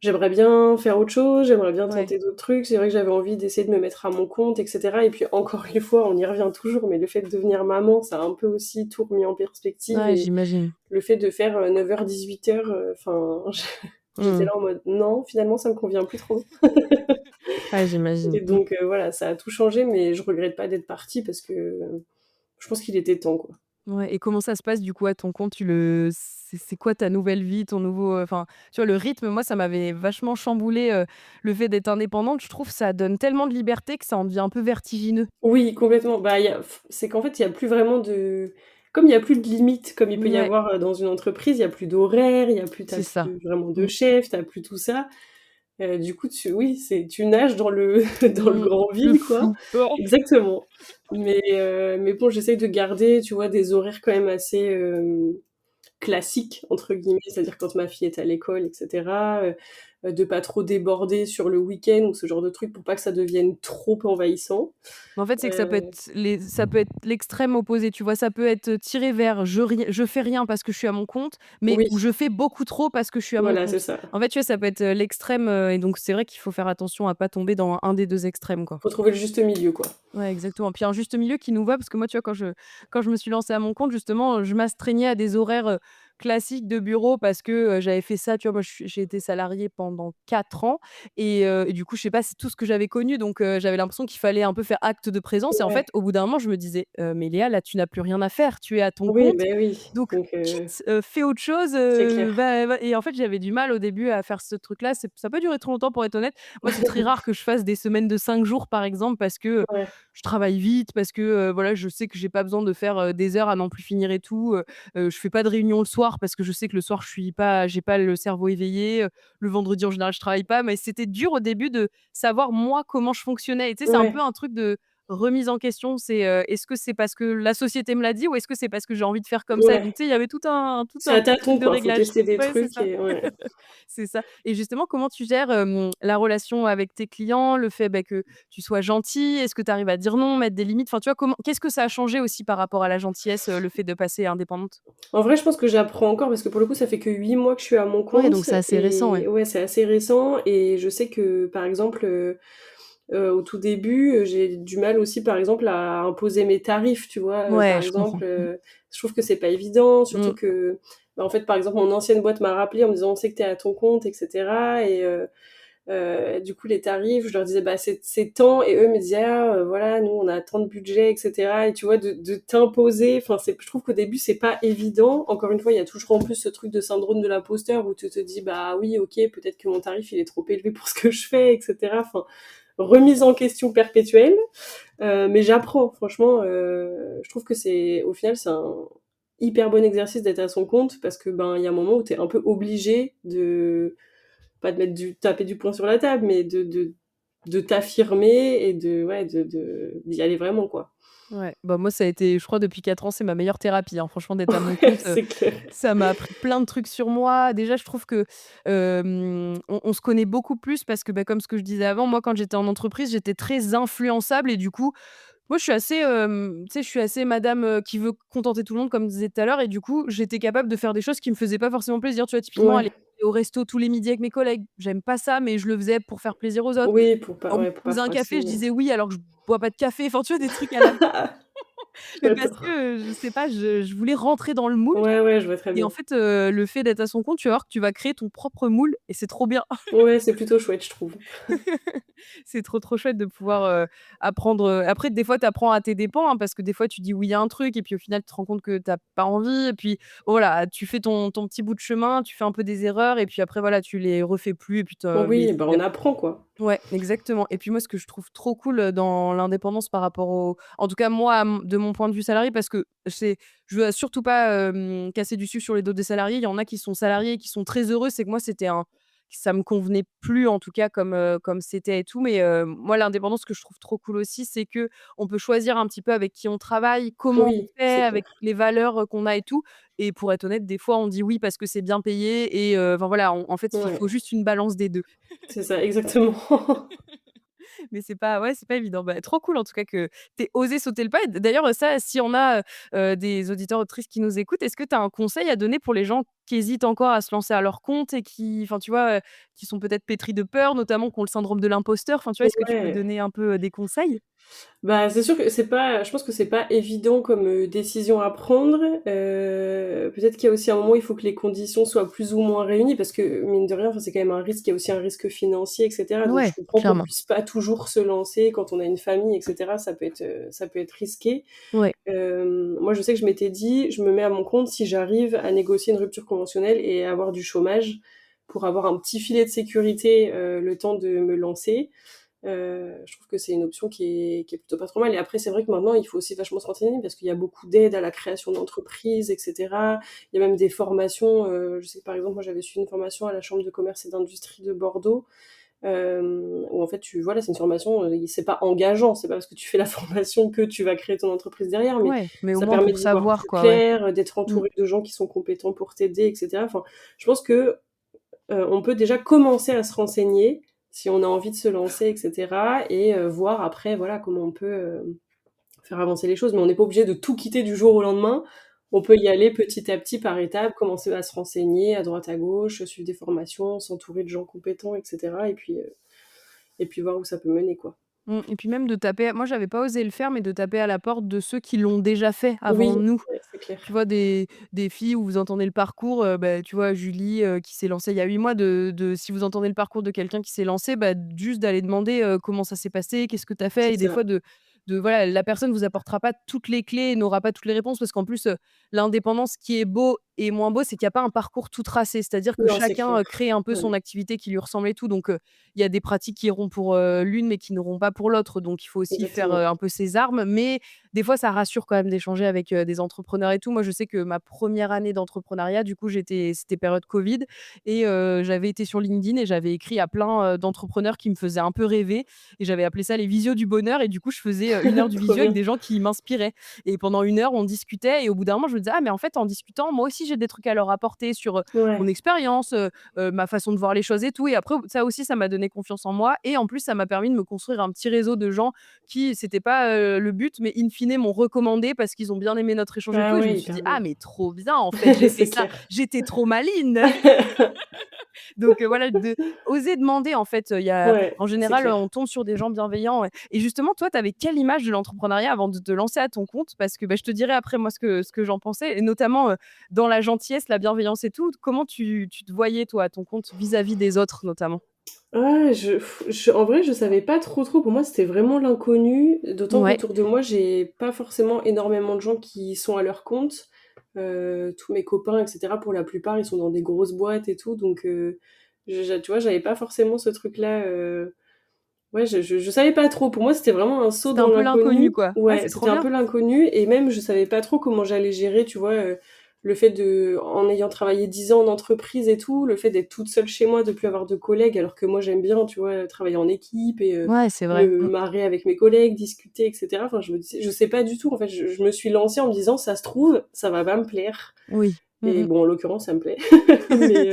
j'aimerais bien faire autre chose, j'aimerais bien Ouais. tenter d'autres trucs. C'est vrai que j'avais envie d'essayer de me mettre à mon compte et cetera et puis encore une fois, on y revient toujours, mais le fait de devenir maman, ça a un peu aussi tout remis en perspective Ouais, et j'imagine. le fait de faire, 9h-18h, enfin, j'étais Mmh. là en mode: «Non, finalement ça me convient plus trop». Ouais, j'imagine. Et donc voilà, ça a tout changé, mais je regrette pas d'être partie parce que je pense qu'il était temps, quoi. Ouais et comment ça se passe du coup à ton compte? C'est quoi ta nouvelle vie, ton nouveau, enfin, tu vois, le rythme, moi, ça m'avait vachement chamboulé le fait d'être indépendante. Je trouve ça donne tellement de liberté que ça en devient un peu vertigineux. Oui, complètement. Bah, c'est qu'en fait, il y a plus vraiment comme il y a plus de limites, comme il peut y Ouais, avoir, dans une entreprise, il y a plus d'horaire, il y a plus tu c'est ça. plus vraiment de Mmh. chef, tu as plus tout ça. Du coup, tu nages dans le dans le Mmh. grand Le vide, quoi. flou. Oh! Exactement. Mais bon, j'essaye de garder, tu vois, des horaires quand même assez, «classiques» entre guillemets, c'est-à-dire quand ma fille est à l'école et cetera, de pas trop déborder sur le week-end ou ce genre de trucs pour pas que ça devienne trop envahissant. Mais en fait, c'est que Heu, ça peut être l'extrême opposé, tu vois? Ça peut être tiré vers je fais rien parce que je suis à mon compte, mais oui, ou je fais beaucoup trop parce que je suis à mon voilà, c'est compte. ça. En fait, tu vois, ça peut être, l'extrême, et donc c'est vrai qu'il faut faire attention à pas tomber dans un des 2 extrêmes, quoi. Faut trouver le juste milieu, quoi. Ouais, exactement. Puis un juste milieu qui nous va parce que moi, tu vois, quand je me suis lancée à mon compte, justement, je m'astreignais à des horaires, classiques de bureau parce que, j'avais fait ça, tu vois? Moi, j'ai été salariée pendant 4 ans et du coup, je sais pas, c'est tout ce que j'avais connu donc j'avais l'impression qu'il fallait un peu faire acte de présence et en Ouais. fait, au bout d'un moment, je me disais: «Mais Léa, là, tu n'as plus rien à faire. Tu es à ton Oui, compte, beh, oui, donc donc quitte, fais autre chose, c'est clair. va» et en fait, j'avais du mal au début à faire ce truc-là. Ça a pas duré trop longtemps pour être honnête. Moi, c'est très rare que je fasse des semaines de 5 jours, par exemple, parce que, Ouais, je travaille vite, parce que, voilà, je sais que j'ai pas besoin de faire, des heures à n'en plus finir et tout, je fais pas de réunion le soir parce que je sais que le soir, j'ai pas le cerveau éveillé, le vendredi, en général, je travaille pas, mais c'était dur au début de savoir, moi, comment je fonctionnais et tu sais, c'est un peu ouais, un truc de remise en question. C'est, est-ce que c'est parce que la société me l'a dit ou est-ce que c'est parce que j'ai envie de faire comme ça? Et ouais. donc, tu sais, il y avait C'est tout un à petit truc tâtons, de quoi, faut réglage. tester des Ouais, c'est trucs ça. et ouais. C'est ça et justement, comment tu gères, la relation avec tes clients? Le fait, bah, que tu sois gentil? Est-ce que tu arrives à dire non, mettre des limites? Enfin, tu vois, qu'est-ce que ça a changé aussi par rapport à la gentillesse, le fait de passer indépendante? En vrai, je pense que j'apprends encore parce que pour le coup, ça fait que 8 mois que je suis à mon Ouais, donc compte c'est assez récent, ouais. et ouais, c'est assez récent et je sais que, par exemple, au tout début, j'ai du mal aussi, par exemple, à imposer mes tarifs, tu vois? Par Ouais, je comprends. exemple, je trouve que c'est pas évident, surtout Mmh. que, bah, en fait, par exemple, mon ancienne boîte m'a rappelé en me disant: «On sait que tu es à ton compte et cetera» du coup, les tarifs, je leur disais: «Bah, c'est tant» et eux me disaient: «Ah, voilà, nous, on a tant de budget» et cetera et tu vois, de t'imposer, enfin, je trouve qu'au début, c'est pas évident. Encore une fois, il y a toujours en plus ce truc de syndrome de l'imposteur où tu te dis: «Bah, oui, OK, peut-être que mon tarif, il est trop élevé pour ce que je fais» et cetera. Enfin, remise en question perpétuelle, mais j'apprends. Franchement, je trouve que au final, c'est un hyper bon exercice d'être à son compte parce que, ben, il y a un moment où tu es un peu obligé de pas de mettre du taper du poing sur la table, mais de t'affirmer et d'y aller vraiment, quoi. Ouais, bah, moi, ça a été je crois depuis 4 ans, c'est ma meilleure thérapie, hein. Franchement, d'être à mon Ouais, compte, c'est clair. ça m'a appris plein de trucs sur moi. Déjà, je trouve que, on se connaît beaucoup plus parce que, bah, comme ce que je disais avant, moi, quand j'étais en entreprise, j'étais très influençable et du coup, moi, je suis assez, tu sais, je suis assez madame, qui veut contenter tout le monde, comme je disais tout à l'heure et du coup, j'étais capable de faire des choses qui me faisaient pas forcément plaisir. Tu vois, typiquement, aller Ouais. au resto tous les midis avec mes collègues. J'aime pas ça, mais je le faisais pour faire plaisir aux autres. Oui, On me pour pas proposait un café, je froisser. disais oui alors que je bois pas de café. Enfin, tu vois, des trucs à la mais parce J'adore. que, je sais pas, je voulais rentrer dans le moule Ouais, ouais, je vois très et en bien. fait, le fait d'être à son compte, tu vas voir que tu vas créer ton propre moule et c'est trop bien. Ouais, c'est plutôt chouette, je trouve. C'est trop, trop chouette de pouvoir, apprendre, après des fois tu apprends à tes dépens, hein, parce que des fois tu dis oui à un truc et puis au final tu te rends compte que tu as pas envie et puis voilà, tu fais ton petit bout de chemin, tu fais un peu des erreurs et puis après voilà, tu les refais plus et puis mais Oui, bah, c'est on apprend, quoi. ouais, exactement et puis moi, ce que je trouve trop cool, dans l'indépendance par rapport au en tout cas moi, de mon point de vue salarié parce que je veux surtout pas, casser du sucre sur les dos des salariés. Il y en a qui sont salariés et qui sont très heureux. C'est que moi, ça me convenait plus en tout cas comme c'était et tout mais moi, l'indépendance, ce que je trouve trop cool aussi, c'est qu'on peut choisir un petit peu avec qui on travaille, comment on Oui, fait, c'est avec clair. les valeurs, qu'on a et tout et pour être honnête, des fois, on dit oui parce que c'est bien payé et enfin voilà, en fait, il faut Ouais, juste une balance des 2. c'est ça, exactement. Mais c'est pas ouais, c'est pas évident. Bah, trop cool en tout cas que tu aies osé sauter le pas et d'ailleurs, ça, si on a, des auditeurs, auditrices qui nous écoutent, est-ce que tu as un conseil à donner pour les gens qui hésitent encore à se lancer à leur compte et qui enfin, tu vois, qui sont peut-être pétris de peur, notamment qui ont le syndrome de l'imposteur? Enfin, tu vois, est-ce que tu peux Ouais. donner un peu, des conseils? Bah, c'est sûr que je pense que c'est pas évident comme, décision à prendre. Peut-être qu'il y a aussi un moment où il faut que les conditions soient plus ou moins réunies parce que mine de rien, enfin, c'est quand même un risque, il y a aussi un risque financier et cetera. Donc je Ouais, comprends qu'on clairement. puisse pas toujours se lancer quand on a une famille et cetera, ça peut être risqué. Ouais. Moi, je sais que je m'étais dit: «Je me mets à mon compte si j'arrive à négocier une rupture conventionnelle et avoir du chômage pour avoir un petit filet de sécurité, le temps de me lancer». Je trouve que c'est une option qui est plutôt pas trop mal et après c'est vrai que maintenant il faut aussi vachement se renseigner parce qu'il y a beaucoup d'aides à la création d'entreprises et cetera. Il y a même des formations, je sais que par exemple moi j'avais suivi une formation à la chambre de commerce et d'industrie de Bordeaux, où en fait c'est une formation, c'est pas engageant, c'est pas parce que tu fais la formation que tu vas créer ton entreprise derrière, mais Ouais, mais au ça moins permet pour d'y voir savoir plus quoi, ouais. clair, d'être Mmh. entouré de gens qui sont compétents pour t'aider et cetera. Enfin, je pense que on peut déjà commencer à se renseigner si on a envie de se lancer et cetera et voir après, voilà, comment on peut, faire avancer les choses. Mais on n'est pas obligé de tout quitter du jour au lendemain. On peut y aller petit à petit, par étapes, commencer à se renseigner à droite à gauche, suivre des formations, s'entourer de gens compétents et cetera et puis voir où ça peut mener, quoi. Et puis même de taper moi j'avais pas osé le faire, mais de taper à la porte de ceux qui l'ont déjà fait avant Oui, nous. ouais, c'est Tu clair. vois des filles où vous entendez le parcours, tu vois Julie, qui s'est lancée il y a 8 mois de si vous entendez le parcours de quelqu'un qui s'est lancé, juste d'aller demander, comment ça s'est passé? Qu'est-ce que tu as fait? C'est Et des ça. fois de voilà, la personne vous apportera pas toutes les clés et n'aura pas toutes les réponses parce qu'en plus, l'indépendance, ce qui est beau et moins beau, c'est qu'il y a pas un parcours tout tracé. C'est-à-dire que Non, c'est chacun, clair. crée un peu Ouais, son activité qui lui ressemble et tout donc il y a des pratiques qui iront pour, l'une mais qui n'auront pas pour l'autre donc il faut aussi faire, exactement. un peu ses armes mais des fois, ça rassure quand même d'échanger avec, des entrepreneurs et tout. Moi, je sais que ma première année d'entrepreneuriat, du coup, c'était période covid et j'avais été sur LinkedIn et j'avais écrit à plein, d'entrepreneurs qui me faisaient un peu rêver et j'avais appelé ça les visios du bonheur et du coup, je faisais, 1 heure du Trop visio avec bien. des gens qui m'inspiraient et pendant 1 heure, on discutait et au bout d'un moment, je me disais: «Ah mais en fait, en discutant, moi aussi, j'ai des trucs à leur apporter sur, mon Ouais. expérience, ma façon de voir les choses et tout» et après, ça aussi, ça m'a donné confiance en moi et en plus, ça m'a permis de me construire un petit réseau de gens qui c'était pas, le but, mais in fine m'ont recommandé parce qu'ils ont bien aimé notre échange et tout Ah et je ouais, me suis hyper dit: bien. «Ah mais trop bien en fait, j'ai fait C'est ça, clair. j'étais trop maline!» Donc voilà, oser demander en fait, il y a Ouais, en c'est général, clair. on tombe sur des gens bienveillants, ouais et justement toi, tu avais quelle image de l'entrepreneuriat avant de te lancer à ton compte? Parce que, je te dirai après moi ce que j'en pensais et notamment, dans la gentillesse, la bienveillance et tout, comment tu te voyais toi à ton compte vis-à-vis des autres notamment? Ouais, en vrai, je savais pas trop. Pour moi, c'était vraiment l'inconnu, d'autant Ouais, qu'autour de moi, j'ai pas forcément énormément de gens qui sont à leur compte. Tous mes copains et cetera, pour la plupart, ils sont dans des grosses boîtes et tout, donc tu vois, j'avais pas forcément ce truc-là, ouais, je savais pas trop. Pour moi, c'était vraiment un saut c'était un dans peu l'inconnu l'inconnu. quoi. Ouais, Ouais, c'est trop c'était un bien. peu l'inconnu et même je savais pas trop comment j'allais gérer, tu vois, le fait en ayant travaillé 10 ans en entreprise et tout, le fait d'être toute seule chez moi, de plus avoir de collègues alors que moi j'aime bien, tu vois, travailler en équipe et Ouais, c'est vrai. me marrer avec mes collègues, discuter et cetera. Enfin, je me disais je sais pas du tout, en fait, je me suis lancée en me disant: «Ça se trouve, ça va pas me plaire» Oui. et Mmh bon, en l'occurrence, ça me plaît. Mais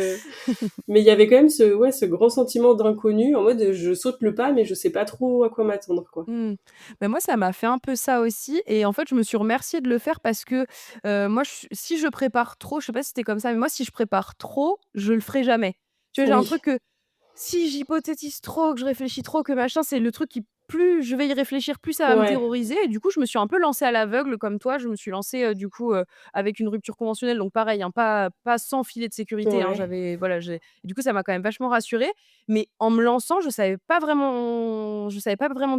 mh. mais il y avait quand même ce grand sentiment d'inconnu en mode, je saute le pas mais je sais pas trop à quoi m'attendre, quoi. Mmh. Bah, moi, ça m'a fait un peu ça aussi et en fait, je me suis remerciée de le faire parce que, moi, si je prépare trop, je sais pas si c'était comme ça, mais moi, si je prépare trop, je le ferai jamais. Tu vois, j'ai un Oui. truc que si j'hypothétise trop, que je réfléchis trop, que machin, c'est le truc qui plus je vais y réfléchir, plus ça va me Ouais, terroriser et du coup, je me suis un peu lancée à l'aveugle comme toi. Je me suis lancée, du coup, avec une rupture conventionnelle donc pareil, hein, pas sans filet de sécurité, hein. ouais. J'avais voilà, j'ai et du coup, ça m'a quand même vachement rassurée mais en me lançant, je savais pas vraiment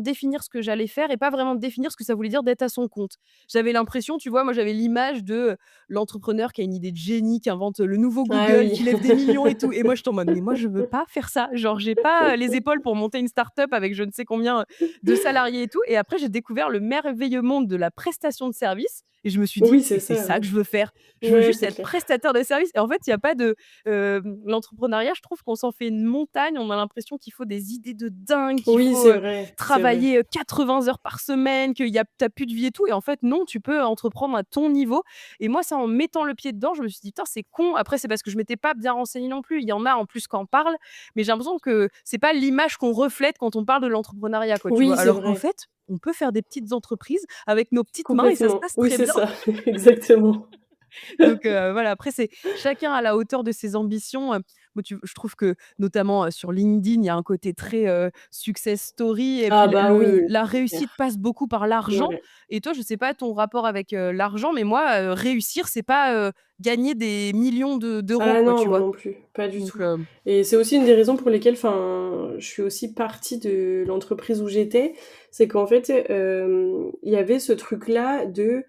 définir ce que j'allais faire et pas vraiment définir ce que ça voulait dire d'être à son compte. J'avais l'impression, tu vois, moi j'avais l'image de, l'entrepreneur qui a une idée de génie, qui invente, le nouveau Ah Google, oui. qui lève des millions et tout et moi j'étais en mode: «Mais moi je veux pas faire ça». Genre j'ai pas, les épaules pour monter une start-up avec je ne sais combien, de salariés et tout et après j'ai découvert le merveilleux monde de la prestation de service et je me suis Oui, dit: c'est «Mais c'est ça, ça ouais. que je veux faire. Je veux Ouais, juste c'est être clair. prestataire de service» et en fait, il y a pas de l'entrepreneuriat, je trouve qu'on s'en fait une montagne. On a l'impression qu'il faut des idées de dingue, qu'il Oui, faut, c'est vrai, c'est vrai. travailler, 80 heures par semaine, tu as plus de vie et tout et en fait non, tu peux entreprendre à ton niveau et moi, ça en mettant le pied dedans, je me suis dit: «Putain, c'est con». Après, c'est parce que je m'étais pas bien renseignée non plus. Il y en a en plus qui en parlent, mais j'ai l'impression que c'est pas l'image qu'on reflète quand on parle de l'entrepreneuriat, quoi, tu Oui, vois? c'est Alors qu'en vrai. fait, on peut faire des petites entreprises avec nos petites mains et ça se Complètement. passe Oui, très c'est bien. ça, exactement. Donc voilà, après c'est chacun à la hauteur de ses ambitions, moi, je trouve que notamment, sur LinkedIn, il y a un côté très, success story et puis Ah bah oui, la c'est réussite clair. passe beaucoup par l'argent Ouais. et toi, je sais pas ton rapport avec, l'argent, mais moi, réussir, c'est pas, gagner des millions d'euros, Ah quoi, non, tu moi vois? non plus, pas du Donc tout et c'est aussi une des raisons pour lesquelles, je suis aussi partie de l'entreprise où j'étais. C'est qu'en fait, il y avait ce truc-là de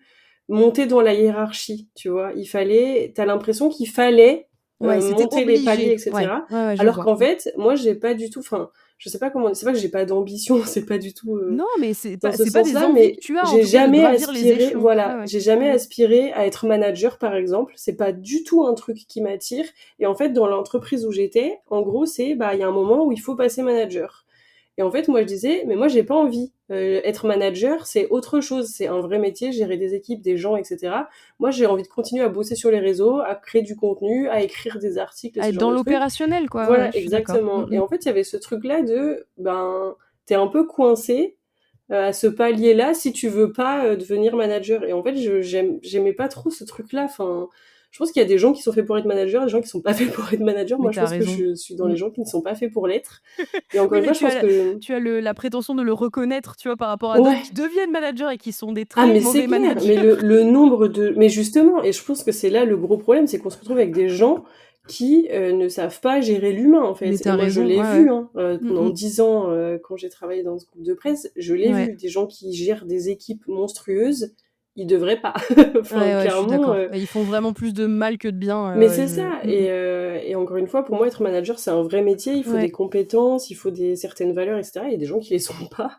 monter dans la hiérarchie, tu vois? Tu as l'impression qu'il fallait, ouais, c'était monter les paliers obligé. et Ouais, cetera. ouais, ouais, je Alors vois. qu'en fait, moi, j'ai pas du tout je sais pas comment c'est pas que j'ai pas d'ambition, c'est pas du tout, Non, mais c'est dans pas ce c'est pas des sens-là, envies que mais tu as, en j'ai tout cas, de jamais gravir les aspiré échelons. Ouais, voilà, ouais. j'ai jamais Mmh. aspiré à être manager, par exemple. C'est pas du tout un truc qui m'attire et en fait, dans l'entreprise où j'étais, en gros, il y a un moment où il faut passer manager et en fait, moi, je disais: «Mais moi, j'ai pas envie. Être manager, c'est autre chose. C'est un vrai métier, gérer des équipes, des gens et cetera. Moi, j'ai envie de continuer à bosser sur les réseaux, à créer du contenu, à écrire des articles et À ce être genre dans de trucs». l'opérationnel, quoi, ouais, Voilà, je suis d'accord. exactement Mmh et mh. en fait, il y avait ce truc-là de, tu un peu coincé, à ce palier-là si tu veux pas, devenir manager et en fait, j'aimais pas trop ce truc-là. Je pense qu'il y a des gens qui sont faits pour être manager, des gens qui sont pas faits pour être manager. Mais Moi, je tu as pense que raison. je suis dans Mmh. les gens qui ne sont pas faits pour l'être et encore Oui, une mais fois, je pense que tu as le la prétention de le reconnaître, tu vois, par rapport à d'autres ouais. qui deviennent managers et qui sont des Ah très mais c'est mauvais clair, managers. mais le nombre de mais justement et je pense que c'est là le gros problème, c'est qu'on se retrouve avec des gens qui, ne savent pas gérer l'humain, en Mais fait tu et as moi je raison, l'ai ouais, ouais. vu, hein, pendant Mmh mh. 10 ans, quand j'ai travaillé dans ce groupe de presse, je l'ai Ouais. vu, des gens qui gèrent des équipes monstrueuses, ils devraient pas. Ouais, ouais, je suis Clairement, d'accord. Ils font vraiment plus de mal que de bien, mais ouais, c'est je ça mmh mh. et encore une fois, pour moi, être manager, c'est un vrai métier, il faut des Ouais. compétences, il faut des certaines valeurs et cetera. Il y a des gens qui les sont pas.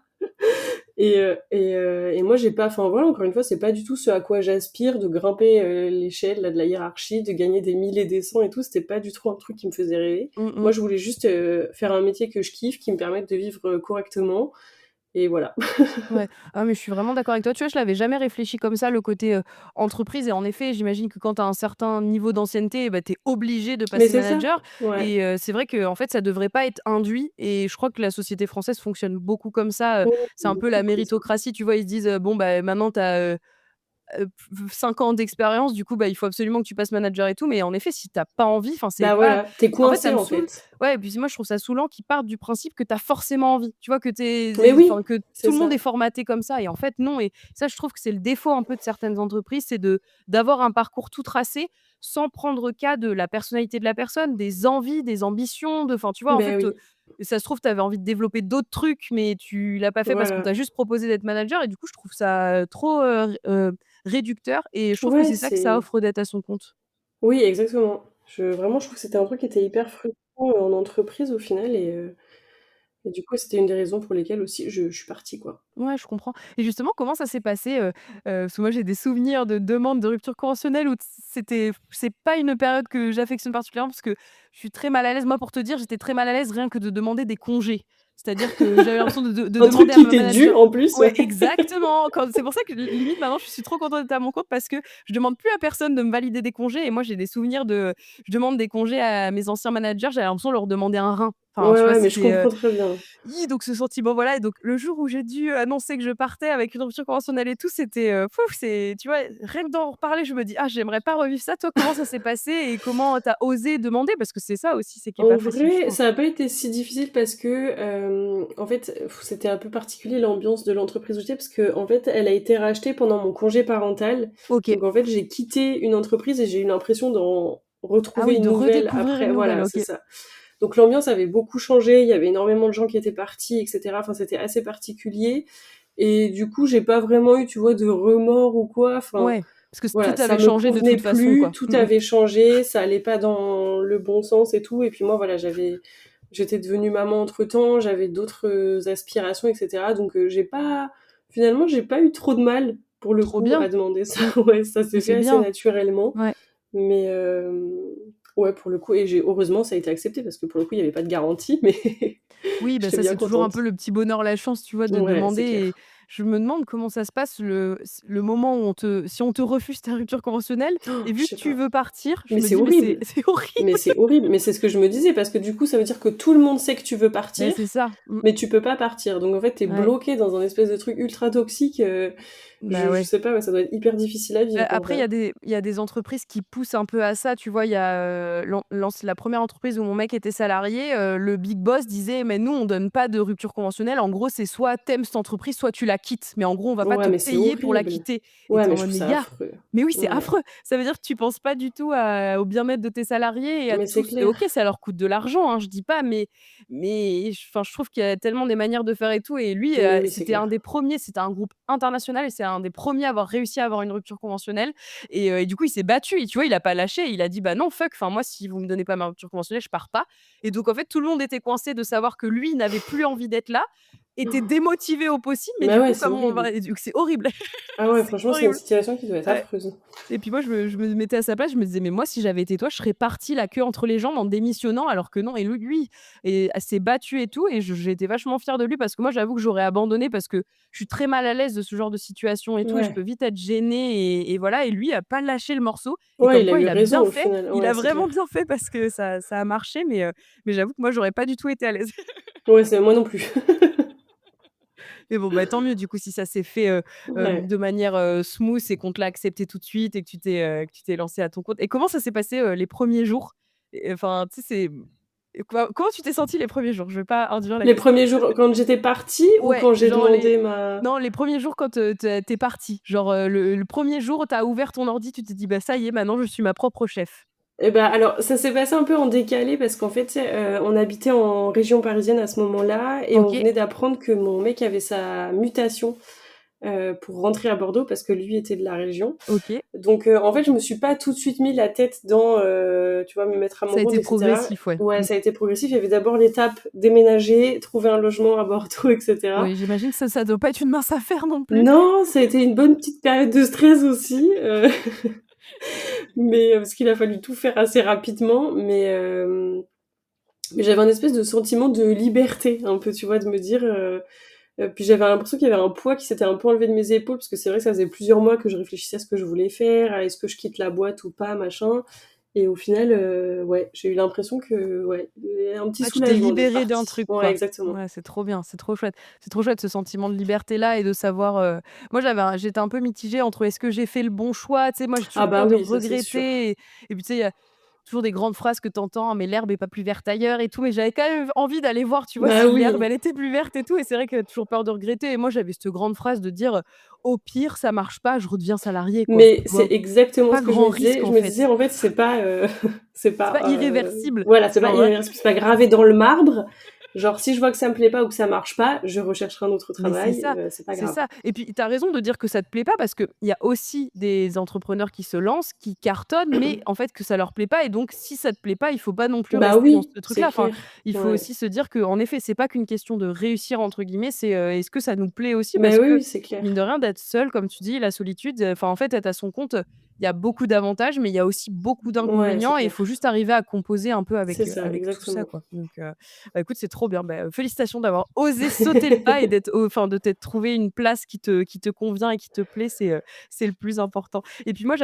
Et moi j'ai pas voilà, encore une fois, c'est pas du tout ce à quoi j'aspire de grimper, l'échelle là de la hiérarchie, de gagner des 1000 et des 100 et tout, c'était pas du tout un truc qui me faisait rêver. Mmh Moi, mh. je voulais juste, faire un métier que je kiffe, qui me permette de vivre, correctement et voilà. Ouais. Ah mais je suis vraiment d'accord avec toi. Tu vois, je l'avais jamais réfléchi comme ça, le côté, entreprise et en effet, j'imagine que quand tu as un certain niveau d'ancienneté, bah, tu es obligé de Mais passer c'est ça, manager ouais. et c'est vrai qu'en fait, ça devrait pas être induit et je crois que la société française fonctionne beaucoup comme ça, Ouais, c'est un peu beaucoup la comme ça. méritocratie, tu vois? Ils se disent: «Bon, bah, maintenant tu as, 5 ans d'expérience, du coup, bah, il faut absolument que tu passes manager et tout», mais en effet, si tu as pas envie, enfin, c'est Bah pas voilà, tu es en fait, ça coincé, me en saoule. fait. Ouais et puis moi, je trouve ça saoulant qu'ils partent du principe que tu as forcément envie. Tu vois? Que tu Mais oui, enfin, que c'est tout le monde ça. est formaté comme ça et en fait, non et ça, je trouve que c'est le défaut un peu de certaines entreprises, c'est d'avoir un parcours tout tracé, sans prendre cas de la personnalité de la personne, des envies, des ambitions, enfin, tu vois? En Beh fait, oui, ça se trouve, tu avais envie de développer d'autres trucs, mais tu l'as pas fait parce qu'on voilà. t'a juste proposé d'être manager et du coup, je trouve ça, trop, réducteur et je trouve que Ouais, c'est ça que ça c'est offre d'être à son compte. oui, exactement. Je trouve que c'était un truc qui était hyper frustrant, en entreprise au final et du coup, c'était une des raisons pour lesquelles aussi je suis partie, quoi. Ouais, je comprends et justement, comment ça s'est passé, parce que moi j'ai des souvenirs de demandes de rupture conventionnelle où c'est pas une période que j'affectionne particulièrement parce que je suis très mal à l'aise. Moi, pour te dire, j'étais très mal à l'aise rien que de demander des congés. C'est-à-dire que j'avais l'impression de Un truc demander à qui ma t'est dû manager en plus, ouais, ouais. exactement, c'est pour ça que limite maintenant je suis trop contente d'être à mon compte parce que je demande plus à personne de me valider des congés et moi j'ai des souvenirs je demande des congés à mes anciens managers, j'avais l'impression de leur demander un rein. Enfin, Ouais, tu vois, ouais, mais je c'était, comprends très bien. donc ce sentiment, voilà et donc le jour où j'ai dû annoncer que je partais avec une rupture conventionnelle et tout, c'était, pouf, c'est tu vois, rien que d'en reparler, je me dis: «Ah, j'aimerais pas revivre ça». Toi, comment ça s'est passé et comment tu as osé demander? Parce que c'est ça aussi, c'est qui est En pas facile, je vrai, trouve. ça a pas été si difficile parce que, en fait, c'était un peu particulier l'ambiance de l'entreprise où j'étais parce qu'en fait, elle a été rachetée pendant mon congé parental. OK. Donc en fait, j'ai quitté une entreprise et j'ai eu l'impression d'en Ah retrouver oui, une de nouvelle redécouvrir après une nouvelle, voilà, OK. c'est ça. Donc l'ambiance avait beaucoup changé, il y avait énormément de gens qui étaient partis et cetera. Enfin, c'était assez particulier et du coup, j'ai pas vraiment eu, tu vois, de remords ou quoi. Ouais, parce que tout Voilà, ça avait me changé de convenait toute façon, plus, quoi. tout Mmh mh. avait changé, ça allait pas dans le bon sens et tout et puis moi, voilà, j'étais devenue maman entre-temps, j'avais d'autres, aspirations et cetera donc finalement, j'ai pas eu trop de mal, pour le Trop coup, bien, à demander ça. Ouais, ça mais s'est fait c'est assez bien. naturellement Ouais. mais ouais, pour le coup et j'ai heureusement, ça a été accepté parce que pour le coup, il y avait pas de garantie mais Oui, bah, j'étais ça, bien c'est toujours un peu contente. le petit bonheur, la chance, tu vois, de Ouais, demander c'est et clair. je me demande comment ça se passe le moment où si on te refuse ta rupture conventionnelle et Je vu que sais tu pas. veux partir, je Mais me c'est dis: «Mais c'est horrible! c'est horrible!» Mais c'est horrible, mais c'est ce que je me disais parce que du coup, ça veut dire que tout le monde sait que tu veux Beh, partir, c'est ça. Mmh. mais tu peux pas partir. Donc en fait, tu es Ouais. bloqué dans un espèce de truc ultra toxique, Bah, Je ouais. sais pas, mais ça doit être hyper difficile à vivre en Après, vrai. il y a des entreprises qui poussent un peu à ça, tu vois? Il y a, la première entreprise où mon mec était salarié, le big boss disait: «Mais nous, on donne pas de rupture conventionnelle. En gros, c'est soit tu aimes cette entreprise, soit tu la quittes. Mais en gros, on va pas Ouais, te mais c'est payer pour la horrible. quitter». Et Ouais, tu es mais en je mode: trouve «Mais ça gars, affreux. mais oui, c'est Ouais, affreux». Ça veut dire que tu penses pas du tout à au bien-être de tes salariés et à mais c'est tous et OK, clair. ça leur coûte de l'argent, hein, je dis pas, mais enfin, je trouve qu'il y a tellement des manières de faire et tout et lui, Oui, oui, c'est c'était un des clair. premiers, c'était un groupe international et c'est un des premiers à avoir réussi à avoir une rupture conventionnelle et du coup, il s'est battu et tu vois, il a pas lâché. Il a dit: «Bah non, fuck, enfin moi, si vous me donnez pas ma rupture conventionnelle, je pars pas» et donc en fait, tout le monde était coincé de savoir que lui, il n'avait plus envie d'être là, était démotivé au possible, mais Bah du ouais, coup, c'est comme on horrible. va c'est horrible, Ah ouais, c'est franchement, c'est une horrible. situation qui doit être Ouais. affreuse. Et puis moi, je me mettais à sa place, je me disais: «Mais moi, si j'avais été toi, je serais partie la queue entre les jambes en démissionnant», alors que non et lui s'est battu et tout et j'étais vachement fière de lui parce que moi, j'avoue que j'aurais abandonné parce que je suis très mal à l'aise de ce genre de situation et tout et je peux Ouais. vite être gênée et voilà et lui a pas lâché le morceau et Ouais, comme il a quoi eu il a raison bien au fait, final. il a Ouais, c'est vraiment clair. bien fait parce que ça a marché mais j'avoue que moi, j'aurais pas du tout été à l'aise. Ouais, c'est moi non plus. Mais bon, bah, tant mieux du coup si ça s'est fait, Ouais. de manière, smooth et qu'on te l'a accepté tout de suite et que tu t'es lancée à ton compte. Et comment ça s'est passé, les premiers jours? Et enfin, tu sais, comment tu t'es sentie les premiers jours? Je veux pas induire la Les question. premiers jours quand j'étais partie ou Ouais, quand j'ai genre les demandé ma non, les premiers jours quand, tu es partie. Genre, le 1er jour où tu as ouvert ton ordi, tu t'es dit: «Bah, ça y est, maintenant je suis ma propre chef». eh bah, alors ça s'est passé un peu en décalé parce qu'en fait, tu sais, on habitait en région parisienne à ce moment-là et on OK, venait d'apprendre que mon mec avait sa mutation, pour rentrer à Bordeaux parce que lui était de la région. OK. Donc, en fait, je me suis pas tout de suite mis la tête dans, tu vois, me mettre à Ça mon a compte été et cetera. progressif, ouais. Ouais, Mmh. ça a été progressif. Il y avait d'abord l'étape déménager, trouver un logement à Bordeaux et cetera. Oui, j'imagine que ça doit pas être une mince affaire non plus. Non, ça a été une bonne petite période de stress aussi, mais parce qu'il a fallu tout faire assez rapidement, mais j'avais un espèce de sentiment de liberté un peu, tu vois? De me dire, puis j'avais l'impression qu'il y avait un poids qui s'était un peu enlevé de mes épaules parce que c'est vrai que ça faisait plusieurs mois que je réfléchissais à ce que je voulais faire, à est-ce que je quitte la boîte ou pas, machin et au final, ouais, j'ai eu l'impression que ouais, un petit Ah, tu t'es soulagement d'être libérée d'un partie. truc, Ouais, quoi. exactement. Ouais, c'est trop bien, c'est trop chouette. C'est trop chouette ce sentiment de liberté-là et de savoir, moi j'étais un peu mitigée entre est-ce que j'ai fait le bon choix? Tu sais, moi j'ai Ah toujours bah peur de oui, ça c'est sûr. regretter et puis tu sais, il y a toujours des grandes phrases que tu entends: «Mais l'herbe est pas plus verte ailleurs» et tout, mais j'avais quand même envie d'aller voir, tu vois, Bah si l'herbe oui. elle était plus verte et tout et c'est vrai que toujours peur de regretter et moi j'avais cette grande phrase de dire, «Au pire, ça marche pas, je redeviens salarié quoi». Mais Tu vois? c'est exactement Pas ce que je me grand risque disais. en Je me fait. disais, en fait, c'est pas, c'est C'est pas, pas irréversible, voilà, c'est pas genre, irréversible, c'est pas gravé dans le marbre. Genre, si je vois que ça me plaît pas ou que ça marche pas, je rechercherai un autre mais travail, c'est pas c'est grave. ça et puis tu as raison de dire que ça te plaît pas parce qu'il y a aussi des entrepreneurs qui se lancent, qui cartonnent, mais en fait que ça leur plaît pas et donc si ça te plaît pas, il faut pas non plus Bah rester dans oui, ce c'est truc-là. Enfin, clair. il faut Ouais. aussi se dire qu'en effet, c'est pas qu'une question de «réussir» entre guillemets, c'est, est-ce que ça nous plaît aussi? Bah Parce oui, que oui, c'est mine clair. de rien, d'être seul, comme tu dis, la solitude, enfin en fait, être à son compte, il y a beaucoup d'avantages, mais il y a aussi beaucoup Ouais, c'est d'inconvénients et il faut clair. juste arriver à composer un peu C'est avec, ça, avec tout ça, exactement. quoi. Donc, bah, écoute, c'est trop bien. Bah, félicitations d'avoir osé sauter le pas et enfin, de t'être trouvé une place qui te convient et qui te plaît, c'est le plus important. Et puis moi,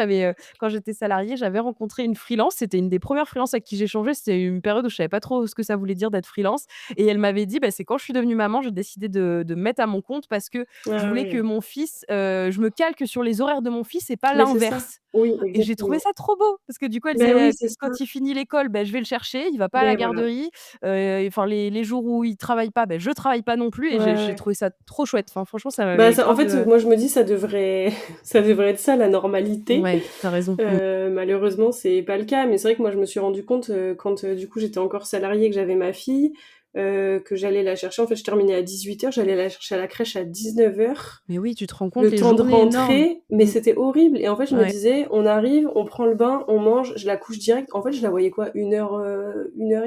quand j'étais salariée, j'avais rencontré une freelance. C'était une des premières freelances avec qui j'ai échangé. C'était une période où je savais pas trop ce que ça voulait dire d'être freelance et elle m'avait dit: «Bah, c'est quand je suis devenue maman, j'ai décidé de me mettre à mon compte parce que je Ah voulais que ouais. mon fils, je me calque sur les horaires de mon fils et pas Mais c'est ça. l'inverse». Oui, Et j'ai trouvé exactement. ça trop beau parce que du coup, elle Bah disait, oui, c'est ça. quand il finit l'école, je vais le chercher, il va pas à la Beh, voilà. garderie, enfin les jours où il travaille pas, je travaille pas non plus Ouais, et j'ai ouais. trouvé ça trop chouette. Enfin franchement, ça Bah, m'avait ça en grave, fait, moi, je me dis ça devrait ça devrait être ça la normalité. ouais, tu as raison. Mmh. Malheureusement, c'est pas le cas, mais c'est vrai que moi, je me suis rendu compte, quand, du coup, j'étais encore salariée, que j'avais ma fille, que j'allais la chercher en fait, je terminais à 18h, j'allais la chercher à la crèche à 19h. Mais oui, tu te rends compte Le les temps de journées énormes. rentrer, mais Mmh. c'était horrible et en fait, je me Ouais. disais: «On arrive, on prend le bain, on mange, je la couche direct». En fait, je la voyais quoi? 1 heure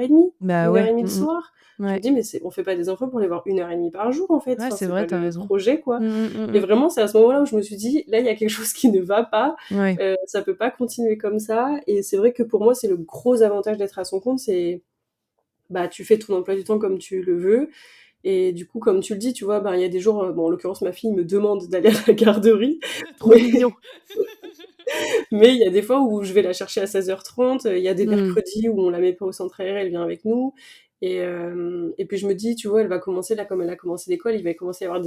et demie? Bah, 1 heure et ouais. demie le Mmh soir? mh. Je me Ouais. dis: «Mais c'est on fait pas des enfants pour les voir 1 heure et demie par jour, en fait, Ouais, enfin, c'est c'est pas vrai, tu as le raison. projet, quoi» Mmh mh, mmh et mh. vraiment, c'est à ce moment-là où je me suis dit: «Là, il y a quelque chose qui ne va pas, Ouais. ça peut pas continuer comme ça» et c'est vrai que pour moi, c'est le gros avantage d'être à son compte, c'est, bah, tu fais ton emploi du temps comme tu le veux et du coup, comme tu le dis, tu vois, ben, il y a des jours, bon, en l'occurrence, ma fille me demande d'aller à la garderie, Trop mais mignon. mais il y a des fois où je vais la chercher à 16h30, il y a des Mmh. mercredis où on la met pas au centre aéré, elle vient avec nous et puis je me dis, tu vois, elle va commencer là, comme elle a commencé l'école, il va commencer à y avoir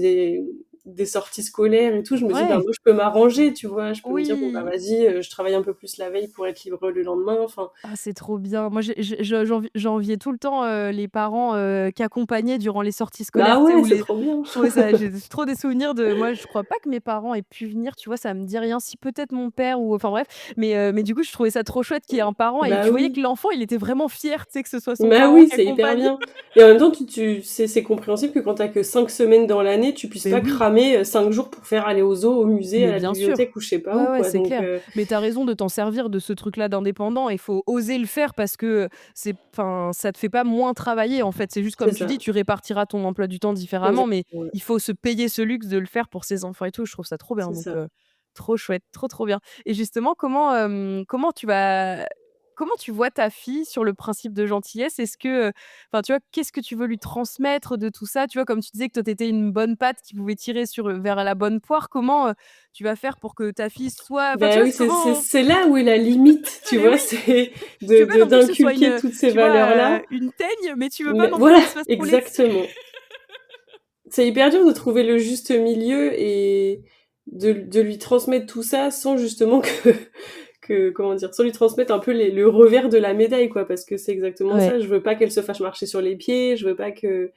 des sorties scolaires et tout, je me dis: «Bah, Ouais, moi, je peux m'arranger», tu vois? Je peux me dire: «Bon, bah, oui. vas-y, je travaille un peu plus la veille pour être libre le lendemain», enfin Ah, c'est trop bien. Moi, j'enviais tout le temps, les parents, qui accompagnaient durant les sorties scolaires, bah, tu sais, ouais, ou c'est les trop bien. je trouvais ça j'ai trop des souvenirs de moi, je crois pas que mes parents aient pu venir, tu vois? Ça me dit rien. Si, peut-être mon père ou enfin bref, mais du coup, je trouvais ça trop chouette qu'il y ait un parent et Bah, tu voyais oui. que l'enfant, il était vraiment fier, tu sais, que ce soit son Bah, parent oui, qui c'est hyper accompagne. bien et en même temps, tu c'est compréhensible que quand tu as que 5 semaines dans l'année, tu puisses Mais pas oui. cramer, 5 jours pour faire aller au zoo, au musée, à Mais la bien sûr. bibliothèque ou je sais pas Ouais, où, ouais, quoi, c'est donc clair. Mais tu as raison de t'en servir de ce truc-là d'indépendant. Il faut oser le faire parce que c'est enfin, ça te fait pas moins travailler, en fait. C'est juste c'est comme tu ça, dis, tu répartiras ton emploi du temps différemment, mais exactement, ouais, il faut se payer ce luxe de le faire pour ses enfants et tout. Je trouve ça trop bien, c'est donc ça. trop chouette, trop, trop bien. Et justement, comment tu vois ta fille sur le principe de gentillesse? Est-ce que, enfin, tu vois, qu'est-ce que tu veux lui transmettre de tout ça? Tu vois, comme tu disais que toi, tu étais une bonne patte qui pouvait tirer vers la bonne poire. Comment, tu vas faire pour que ta fille soit enfin, tu Bah, vois, oui, c'est comment c'est là où est la limite, tu mais vois? oui, C'est tu veux pas non plus que ce soit d'inculquer toutes ces tu vois, valeurs-là, une teigne, mais tu veux pas mais non plus voilà, qu'elle se fasse rouler dessus. exactement. C'est hyper dur de trouver le juste milieu et de lui transmettre tout ça sans justement que comment dire? Sans lui transmettre un peu le revers de la médaille, quoi, parce que c'est exactement Ouais. ça. Je veux pas qu'elle se fasse marcher sur les pieds, je veux pas que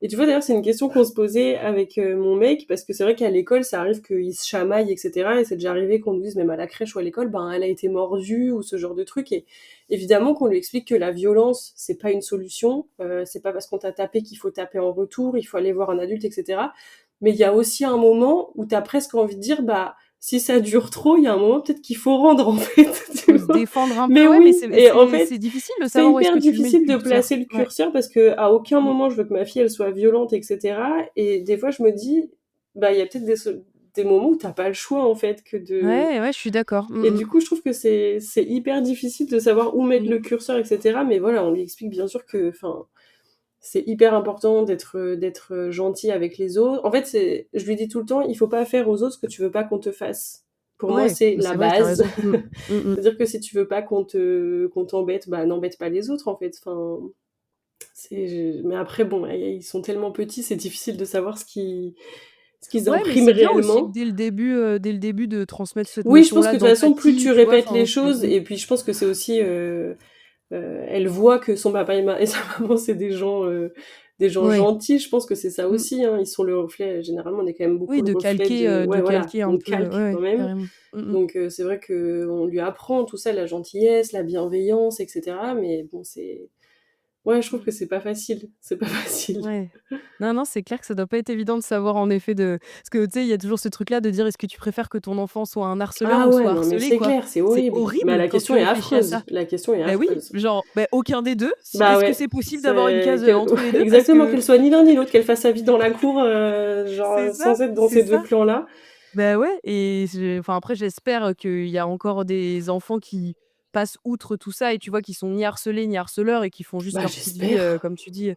et tu vois, d'ailleurs, c'est une question qu'on se posait avec, mon mec, parce que c'est vrai qu'à l'école, ça arrive qu'ils se chamaillent et cetera et c'est déjà arrivé qu'on nous dise, même à la crèche ou à l'école: «Ben, elle a été mordue» ou ce genre de truc et évidemment qu'on lui explique que la violence, c'est pas une solution, c'est pas parce qu'on t'a tapé qu'il faut taper en retour, il faut aller voir un adulte et cetera. Mais il y a aussi un moment où tu as presque envie de dire: «Bah, si ça dure trop, il y a un moment peut-être qu'il faut rendre, en fait», tu Faut se vois? défendre un Mais peu, ouais, mais oui et en fait, c'est difficile de c'est savoir où est-ce hyper que tu mets le difficile de curseur. placer le Ouais. curseur parce qu'à aucun Mmh. moment je veux que ma fille elle soit violente et cetera et des fois je me dis: «Bah, il y a peut-être des moments où tu as pas le choix en fait que de» Ouais, ouais, je suis d'accord. et Mmh du coup je trouve que c'est hyper difficile de savoir où mettre mh. le curseur et cetera mais voilà, on lui explique bien sûr que enfin, c'est hyper important d'être gentil avec les autres. En fait, c'est je lui dis tout le temps: «Il faut pas faire aux autres ce que tu veux pas qu'on te fasse». Pour moi, Ouais, c'est bah, la c'est vrai, tu as base. raison. Mmh. C'est-à-dire que si tu veux pas qu'on t'embête, bah, n'embête pas les autres en fait, enfin mais après bon, ils sont tellement petits, c'est difficile de savoir ce qu'ils Ouais, mais impriment c'est bien aussi que réellement. dès le début de transmettre cette Oui, je pense que notion-là de toute façon, plus d'empathie, tu tu vois? répètes Enfin, les choses et puis je pense que c'est aussi, elle voit que son papa et sa maman, c'est des gens ouais. gentils. Je pense que c'est ça Mmh. aussi, hein. Ils sont le reflet généralement, on est quand même beaucoup Oui, le reflet de de ouais, voilà, calquer un on peu, ouais, calque ouais, quand même. carrément. Donc c'est vrai qu'on lui apprend tout ça, la gentillesse, la bienveillance et cetera mais bon, c'est ouais, je trouve Mmh. que c'est pas facile, c'est pas facile. Ouais. Non, non, c'est clair que ça doit pas être évident de savoir en effet de parce que tu sais, il y a toujours ce truc-là de dire: «Est-ce que tu préfères que ton enfant soit un harceleur Ah ou ouais, soit non mais harcelé?» c'est quoi. clair, c'est C'est horrible. Bah, horrible la quand question tu est réfléchis à affreuse, ça. la question est Bah oui, affreuse. genre, aucun des 2. Si Bah est-ce que ouais, c'est possible d'avoir une c'est case, que entre les 2 parce exactement, que qu'elle soit ni l'un ni l'autre, qu'elle fasse sa vie dans la cour, c'est genre, ça, sans être dans c'est ces 2 ça. plans-là. Bah ouais et enfin après j'espère qu'il y a encore des enfants qui passent outre tout ça et tu vois, qui sont ni harcelés ni harceleurs et qui font juste Bah, leur petite vie, j'espère. comme tu dis.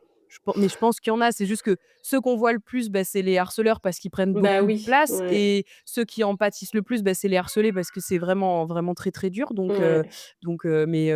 Mais je pense qu'il y en a, c'est juste que ceux qu'on voit le plus, bah, c'est les harceleurs parce qu'ils prennent Bah beaucoup de oui, place ouais, et ceux qui en pâtissent le plus, bah, c'est les harcelés parce que c'est vraiment, vraiment très, très dur ouais. mais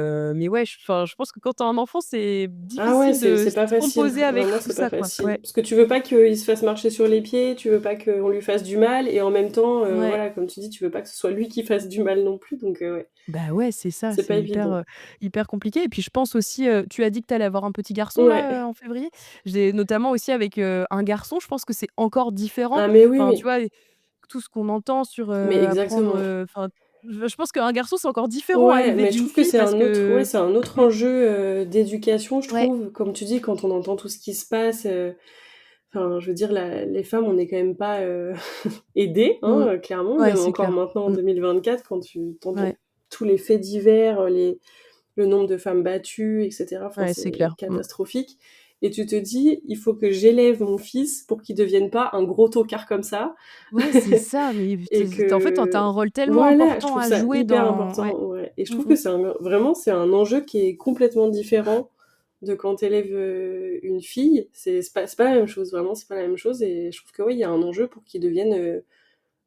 ouais, enfin, je pense que quand tu as un enfant, c'est Ah ouais, difficile de c'est pas se facile, composer avec vraiment tout c'est pas ça, quoi. facile. Ouais, Parce que tu veux pas qu'il se fasse marcher sur les pieds, tu veux pas qu'on lui fasse du mal et en même temps, ouais. voilà, comme tu dis, tu veux pas que ce soit lui qui fasse du mal non plus donc ouais, Bah, ouais, c'est ça, c'est c'est pas évident. hyper compliqué et puis je pense aussi, tu as dit que tu allais avoir un petit garçon là, Ouais. en février? J'ai notamment aussi avec, un garçon, je pense que c'est encore différent. Ah mais oui, Enfin, tu oui, vois, tout ce qu'on entend sur, mais apprendre, exactement. enfin, je pense qu'un garçon, c'est encore différent à Ouais, élever mais je d'une trouve que fille parce que c'est un autre mmh, enjeu, d'éducation, je ouais, trouve. Comme tu dis, quand on entend tout ce qui se passe, enfin, je veux dire, les femmes, on n'est quand même pas, aidées, hein, mmh, clairement, ouais, même c'est encore clair. maintenant en Mmh, 2024, quand tu entends ouais, tous les faits divers, le nombre de femmes battues et cetera, enfin, ouais, c'est c'est clair. Mmh. catastrophique et tu te dis: «Il faut que j'élève mon fils pour qu'il devienne pas un gros tocard comme ça» Ouais, c'est ça, mais et en fait, tu as que un rôle tellement voilà, je important trouve à ça jouer hyper dans ouais. important, ouais et je Mmh trouve que mh. c'est un enjeu qui est complètement différent de quand tu élèves, une fille. C'est pas la même chose, vraiment, c'est pas la même chose et je trouve que, ouais, il y a un enjeu pour qu'il devienne,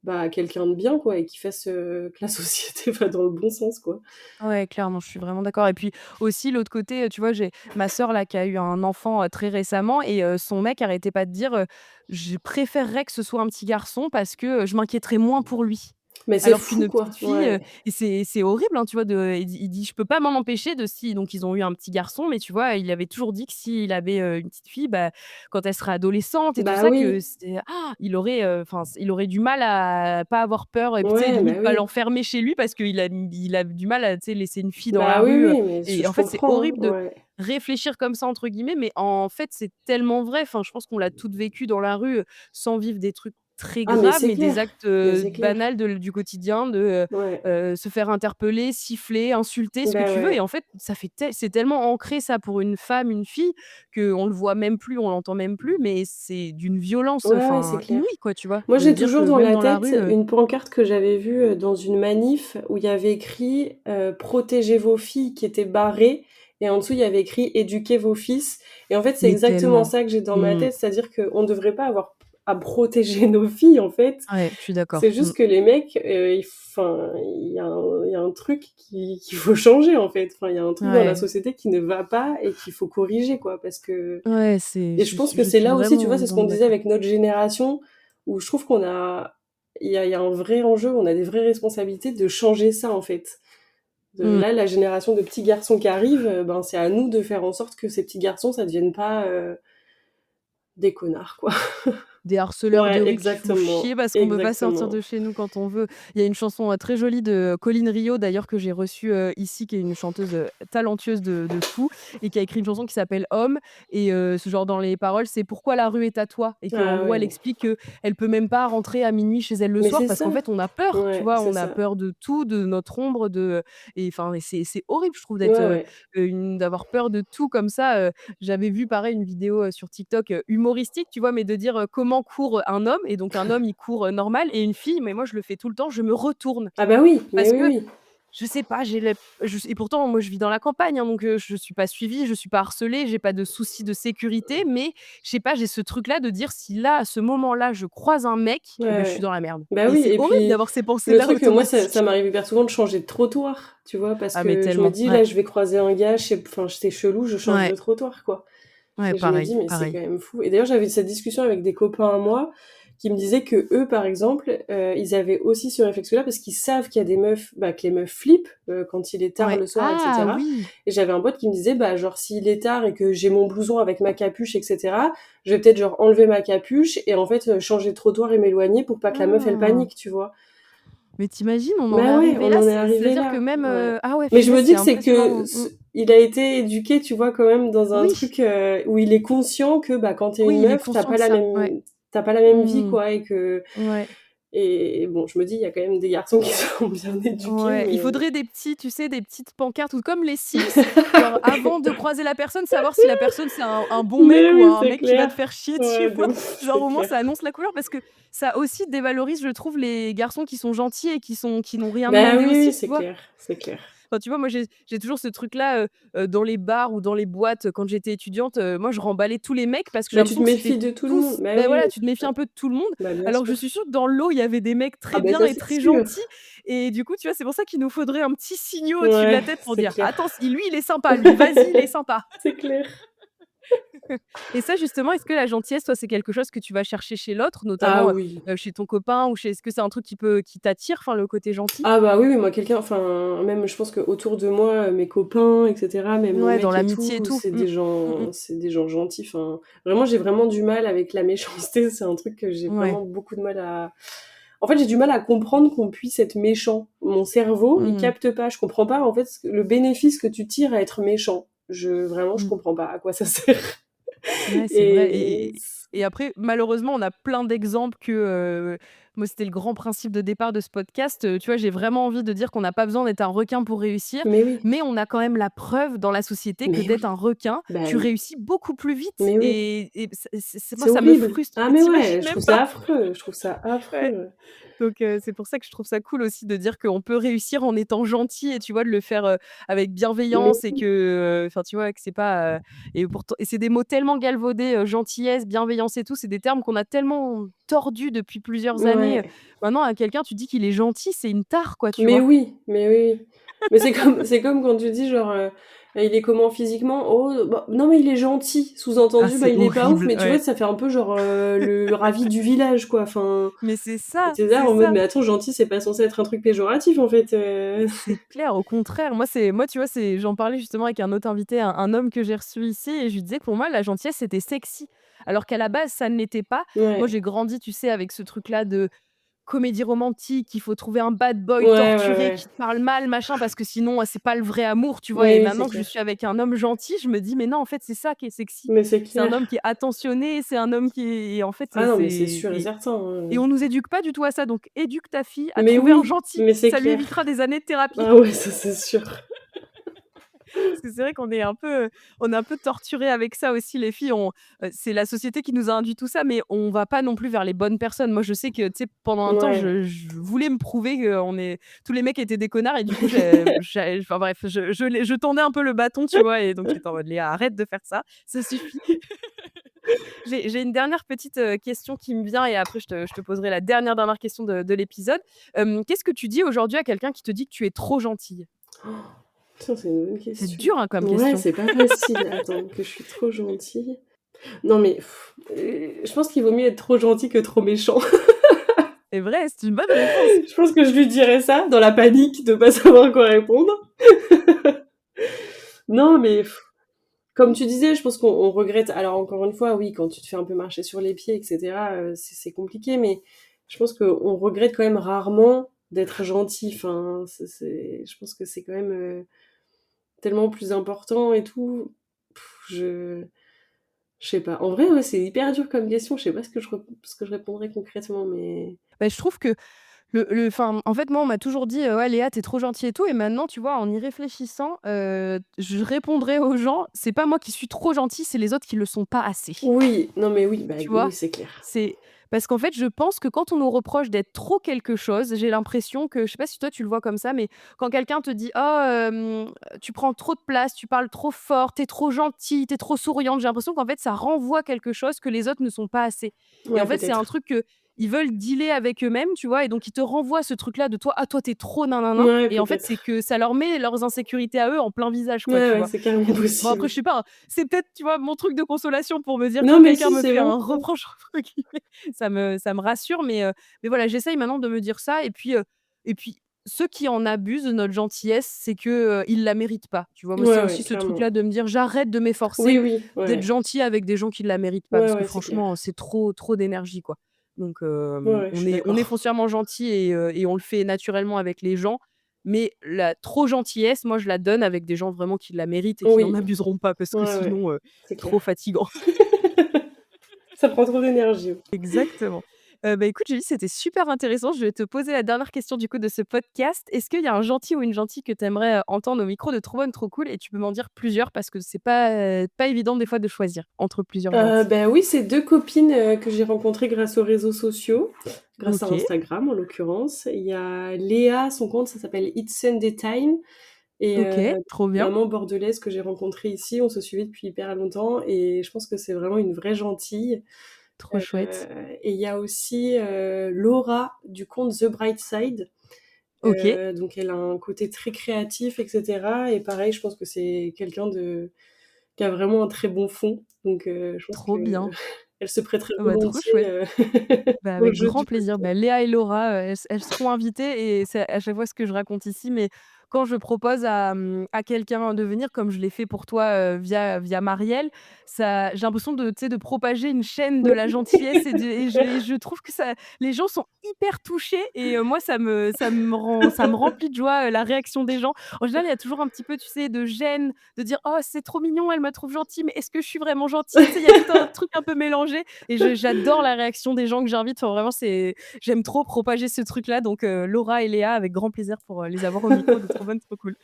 bah, quelqu'un de bien, quoi, et qui fasse, que la société va dans le bon sens, quoi. Ouais, clairement, je suis vraiment d'accord et puis aussi l'autre côté, tu vois, j'ai ma sœur là qui a eu un enfant, très récemment et son mec arrêtait pas de dire, «Je préférerais que ce soit un petit garçon parce que, je m'inquiéterais moins pour lui». Mais c'est Alors fou, qu'une petite quoi. fille, Ouais. et c'est horrible, hein, tu vois, il dit: «Je peux pas m'en empêcher de si» donc ils ont eu un petit garçon, mais tu vois, il avait toujours dit que s'il avait, une petite fille, bah, quand elle sera adolescente et tout Bah ça, que oui. c'était il aurait, enfin, il aurait du mal à pas avoir peur et puis tu sais, Ouais, bah limite pas oui. l'enfermer chez lui parce qu'il a du mal à, tu sais, laisser une fille dans la Bah oui, rue, oui, mais je et je en fait, c'est comprends, hein, horrible de ouais. «réfléchir comme ça» entre guillemets, mais en fait, c'est tellement vrai. Enfin, je pense qu'on l'a toutes vécu dans la rue, sans vivre des trucs très Ah mais graves, c'est mais des clair, actes, mais c'est clair. banals du quotidien de, Ouais. se faire interpeller, siffler, insulter, ce que Bah tu veux et ouais. en fait, ça fait c'est tellement ancré ça pour une femme, une fille, qu'on le voit même plus, on l'entend même plus, mais c'est d'une violence, Ouais, ouais, c'est enfin, clair. inouïe quoi, tu vois? Moi, De j'ai dire toujours que dans même la dans la tête rue, une pancarte que j'avais vue, dans une manif où il y avait écrit, «Protégez vos filles», qui était barré et en dessous, il y avait écrit: «Éduquez vos fils» et en fait, c'est mais exactement tellement. ça que j'ai dans ma Mmh. tête, c'est-à-dire qu'on devrait pas avoir à protéger nos filles, en fait. Ouais, je suis C'est d'accord. Mmh. juste que les mecs, il y a un truc qu'il faut changer, en fait. Enfin, il y a un truc dans la Ouais. société qui ne va pas et qu'il faut corriger, quoi, parce que Ouais, et je pense que je c'est suis là aussi, tu vois, c'est ce qu'on vraiment disait d'accord. avec notre génération, où je trouve qu'on a il y a un vrai enjeu, on a des vraies responsabilités de changer ça, en fait. De Mmh. là, la génération de petits garçons qui arrivent, ben, c'est à nous de faire en sorte que ces petits garçons, ça devienne pas, des connards, quoi. Des harceleurs de Ouais, rue qui font chier exactement, parce qu'on peut pas sortir exactement. de chez nous quand on veut. Il y a une chanson, très jolie de Colline Rio d'ailleurs que j'ai reçue, ici, qui est une chanteuse, talentueuse de fou et qui a écrit une chanson qui s'appelle «Homme» et ce genre dans les paroles, c'est: «Pourquoi la rue est à toi?» et qu'en Ah gros, elle ouais. explique qu'elle peut même pas rentrer à minuit chez elle le Mais soir c'est parce qu'en ça. fait, on a peur, tu Ouais, vois? c'est On a ça. peur de tout, de notre ombre, et enfin et c'est horrible, je trouve, Ouais, ouais. d'avoir peur de tout comme ça, j'avais vu pareil une vidéo, sur TikTok, humoristique, tu vois? Mais de dire, comment court un homme et donc un homme il court, normal et une fille, mais moi je le fais tout le temps, je me retourne. Ah bah oui, mais Parce oui, que oui. je sais pas, j'ai le et pourtant moi je vis dans la campagne, hein, donc je suis pas suivie, je suis pas harcelée, j'ai pas de soucis de sécurité, mais je sais pas, j'ai ce truc-là de dire si là, à ce moment-là, je croise un mec Ouais, et ben je suis ouais. dans la merde Bah et oui c'est et horrible puis d'avoir ces le pensées-là truc, moi ça automatiques. m'arrive hyper souvent de changer de trottoir, tu vois? Parce Ah mais que je me tellement, dis: ouais. «Là, je vais croiser un gars, je sais enfin, c'est chelou, je change Ouais, de trottoir, quoi». ouais, Et je me pareil, dis: «Mais c'est pareil. quand même fou» et d'ailleurs, j'avais cette discussion avec des copains à moi qui me disaient qu'eux, par exemple, ils avaient aussi ce réflexe-là parce qu'ils savent qu'il y a des meufs, bah, que les meufs flippent, quand il est tard Ouais. le soir et Ah cetera oui! et j'avais un pote qui me disait: «Bah, genre, s'il est tard et que j'ai mon blouson avec ma capuche et cetera, je vais peut-être, genre, enlever ma capuche et en fait, changer de trottoir et m'éloigner pour pas que la meuf, elle Ah! panique», tu vois? Mais tu imagines, on en est Bah ouais, arrivé on là? en est arrivé C'est-à-dire que là, même, ouais. ah ouais, Mais je punaise, me dis c'est que c'est que impressionnant. Mmh. il a été éduqué, tu vois, quand même dans un Oui, truc, où il est conscient que, bah, quand tu es une oui, il est meuf, conscient de ça. Ouais. tu pas la même vie, Mmh. quoi Ouais, et bon, je me dis, il y a quand même des garçons qui sont bien éduqués, ouais. Il mais faudrait des petits, tu sais, des petites pancartes ou comme les Sims, genre avant de croiser la personne, savoir si la personne c'est un bon mais mec ou oui, un c'est mec qui va clair. te faire chier, tu Ouais, de vois? ouf, Genre c'est au moins clair. ça annonce la couleur parce que ça aussi dévalorise, je trouve, les garçons qui sont gentils et qui n'ont rien Bah demandé oui, oui, aussi, tu c'est vois? clair, c'est clair. Enfin, tu vois, moi, j'ai toujours ce truc-là, dans les bars ou dans les boîtes, quand j'étais étudiante, moi, je remballais tous les mecs parce que j'ai Bah, tu te l'impression que c'était méfies de tout le monde. tous Bah ben oui, voilà, oui, tu te méfies ouais. un peu de tout le monde, Bah, bien alors que je sûr. suis sûre que dans le lot, il y avait des mecs Ah très bah bien ça, et c'est très sûr. gentils et du coup, tu vois, c'est pour ça qu'il nous faudrait un petit signaux au-dessus de la Ouais, tête pour c'est dire: clair. «Attends, lui, il est sympa, lui, vas-y, il est sympa». C'est clair. Et ça, justement, est-ce que la gentillesse, toi, c'est quelque chose que tu vas chercher chez l'autre, Ah notamment, oui. chez ton copain ou chez est-ce que c'est un truc qui t'attire, enfin, le côté gentil? Ah bah oui, oui, moi quelqu'un enfin, même je pense qu'autour de moi, mes copains et cetera, même mon Ouais, dans mec et l'amitié et tout, tout. Mmh. Mmh mh. c'est des gens gentils, enfin, vraiment j'ai vraiment du mal avec la méchanceté, c'est un truc que j'ai Ouais. vraiment beaucoup de mal à en fait, j'ai du mal à comprendre qu'on puisse être méchant. Mon cerveau, il Mmh. capte pas, je comprends pas en fait ce que le bénéfice que tu tires à être méchant. Je Mmh. comprends pas à quoi ça sert Ouais, c'est vrai et et après, malheureusement, on a plein d'exemples que, moi, c'était le grand principe de départ de ce podcast, tu vois? J'ai vraiment envie de dire qu'on n'a pas besoin d'être un requin pour réussir, mais oui, mais on a quand même la preuve dans la société que mais d'être un oui, requin, bah tu oui, réussis beaucoup plus vite mais oui. et c'est moi, C'est ça me horrible. frustre, Ah mais mais tu ouais, imagines je même trouve pas. ça affreux, je trouve ça Ouais. affreux. Donc c'est pour ça que je trouve ça cool aussi de dire qu'on peut réussir en étant gentil et tu vois, de le faire, avec Mais bienveillance et que, enfin, tu vois, que c'est pas, et pourtant et c'est des mots tellement galvaudés, gentillesse, bienveillance et tout, c'est des termes qu'on a tellement tordus depuis plusieurs ouais, donné, Ouais. maintenant à quelqu'un, tu dis qu'il est gentil, c'est une tare quoi, tu Mais vois? oui, mais oui, oui. Mais c'est comme quand tu dis genre, «Il est comment physiquement?» «Oh, bah, non mais il est gentil». Ah, Sous-entendu, bah, c'est il est pas ouf, horrible, mais tu vois, ouais. ça fait un peu genre, le ravi du village, quoi, enfin, Mais tu es là c'est en mode: ça. «Mais attends, gentil, c'est pas censé être un truc péjoratif, en fait, C'est clair, au contraire. Moi, tu vois, j'en parlais justement avec un autre invité, un homme que j'ai reçu ici et je lui disais que pour moi, la gentillesse, c'était sexy. Alors qu'à la base, ça ne l'était pas. Moi, Ouais. j'ai grandi, tu sais, avec ce truc-là de comédie romantique, il faut trouver un bad boy Ouais, ouais, torturé ouais. qui te parle mal, machin, parce que sinon, c'est pas le vrai amour, tu vois? Oui, Et oui, c'est maintenant que je clair. suis avec un homme gentil, je me dis: «Mais non, en fait, c'est ça qui est sexy. Mais c'est C'est un clair. homme qui est attentionné, c'est un homme qui est» et en fait, Ah non, mais c'est sûr et certain, et on nous éduque pas du tout à ça, donc éduque ta fille à Mais trouver un oui, gentil. mais c'est Ça lui clair. évitera des années de thérapie. Ah ouais, ça, c'est sûr. Parce que c'est vrai qu'on est un peu torturés avec ça aussi les filles, c'est la société qui nous a induit tout ça, mais on va pas non plus vers les bonnes personnes. Moi, je sais que, tu sais, pendant un temps, Ouais. je voulais me prouver que tous les mecs étaient des connards et du coup, enfin bref, je tendais un peu le bâton, tu vois? Et donc j'étais en mode: «Léa, arrête de faire ça suffit». J'ai une dernière petite, question qui me vient et après je te poserai la dernière question de l'épisode. Qu'est-ce que tu dis aujourd'hui à quelqu'un qui te dit que tu es trop gentille? Putain, c'est une bonne C'est question. dur, hein, comme Ouais, question. c'est pas facile. Attends, que je suis trop gentille. Non mais je pense qu'il vaut mieux être trop gentil que trop méchant. C'est vrai, c'est une bonne réponse. Je pense que je lui dirais ça, dans la panique de pas savoir quoi répondre. Non mais comme tu disais, je pense qu'on regrette alors encore une fois, oui, quand tu te fais un peu marcher sur les pieds et cetera, c'est compliqué, mais je pense qu'on regrette quand même rarement d'être gentil. Enfin, c'est je pense que c'est quand même, tellement plus important et tout. Je je sais pas. En vrai, ouais, c'est hyper dur comme question. Je sais pas ce que je répondrais concrètement, mais Bah, je trouve que enfin, en fait, moi, on m'a toujours dit: «Ouais, Léa, tu es trop gentille et tout» et maintenant, tu vois, en y réfléchissant, je répondrais aux gens: «C'est pas moi qui suis trop gentille, c'est les autres qui le sont pas assez». oui, non, mais oui, bah, Tu oui, vois? c'est clair. C'est parce qu'en fait, je pense que quand on nous reproche d'être trop quelque chose, j'ai l'impression que je sais pas si toi tu le vois comme ça, mais quand quelqu'un te dit: «Oh, tu prends trop de place, tu parles trop fort, tu es trop gentille, tu es trop souriante», j'ai l'impression qu'en fait, ça renvoie quelque chose que les autres ne sont pas assez et en Ouais, fait, c'est un peut-être. truc qu'ils veulent dealer avec eux-mêmes, tu vois? Et donc ils te renvoient ce truc-là de toi: «Ah toi, tu es trop nin Ouais, et en fait, c'est peut-être. que ça leur met leurs insécurités à eux en plein visage, quoi, Ouais, tu ouais, vois? c'est carrément Bon après possible. je sais pas, hein, c'est peut-être, tu vois, mon truc de consolation pour me dire Non, quand mais quelqu'un si, me c'est fait vrai. un reproche entre guillemets, ça me rassure mais voilà, j'essaye maintenant de me dire ça et puis ceux qui en abusent de notre gentillesse, c'est que, ils la méritent pas, tu vois? Moi, c'est Ouais, ouais, aussi ce clairement. truc-là de me dire: «J'arrête de Oui, m'efforcer oui, d'être ouais. gentil avec des gens qui la méritent pas» Ouais, parce que ouais, c'est clair. franchement, c'est trop d'énergie, quoi. Donc Ouais, ouais, je suis on est d'accord. foncièrement gentil et on le fait naturellement avec les gens, mais la trop gentillesse, moi, je la donne avec des gens vraiment qui la méritent et qui n'en Oui, abuseront pas parce que ouais, ouais, sinon, c'est trop clair. fatigant. Ça prend trop d'énergie. Exactement. Bah, écoute, Julie, c'était super intéressant. Je vais te poser la dernière question du coup de ce podcast. Est-ce qu'il y a un gentil ou une gentille que tu aimerais, entendre au micro de Trop bonne, trop cool? Et tu peux m'en dire plusieurs parce que c'est pas évident des fois de choisir entre plusieurs gentils. Bah, oui, c'est 2 copines, que j'ai rencontrées grâce aux réseaux sociaux, grâce à OK, Instagram en l'occurrence. Il y a Léa, son compte ça s'appelle It's Sunday Time et OK, trop bien, maman bordelaise que j'ai rencontrée ici. On se suivait depuis hyper longtemps et je pense que c'est vraiment une vraie gentille. trop chouette. Et il y a aussi, Laura du compte The Bright Side. OK, Donc elle a un côté très créatif et cetera et pareil, je pense que c'est quelqu'un de qui a vraiment un très bon fond. Donc je pense trop que bien. elle se prêterait Bah, trop volontiers, chouette. Bah, au avec jeu grand du plaisir. podcast. Bah, Léa et Laura, elles seront invitées et c'est à chaque fois ce que je raconte ici, mais quand je propose à quelqu'un de venir, comme je l'ai fait pour toi, via Marielle, ça j'ai l'impression de, tu sais, de propager une chaîne de la gentillesse et je trouve que ça les gens sont hyper touchés et moi ça me remplit de joie, la réaction des gens. En général, il y a toujours un petit peu, tu sais, de gêne, de dire: «Oh, c'est trop mignon, elle me trouve gentille, mais est-ce que je suis vraiment gentille?» Tu sais, il y a tout un truc un peu mélangé et j'adore la réaction des gens que j'invite. Enfin, vraiment, j'aime trop propager ce truc-là. Donc, Laura et Léa, avec grand plaisir pour les avoir au micro de trop bonne, trop cool.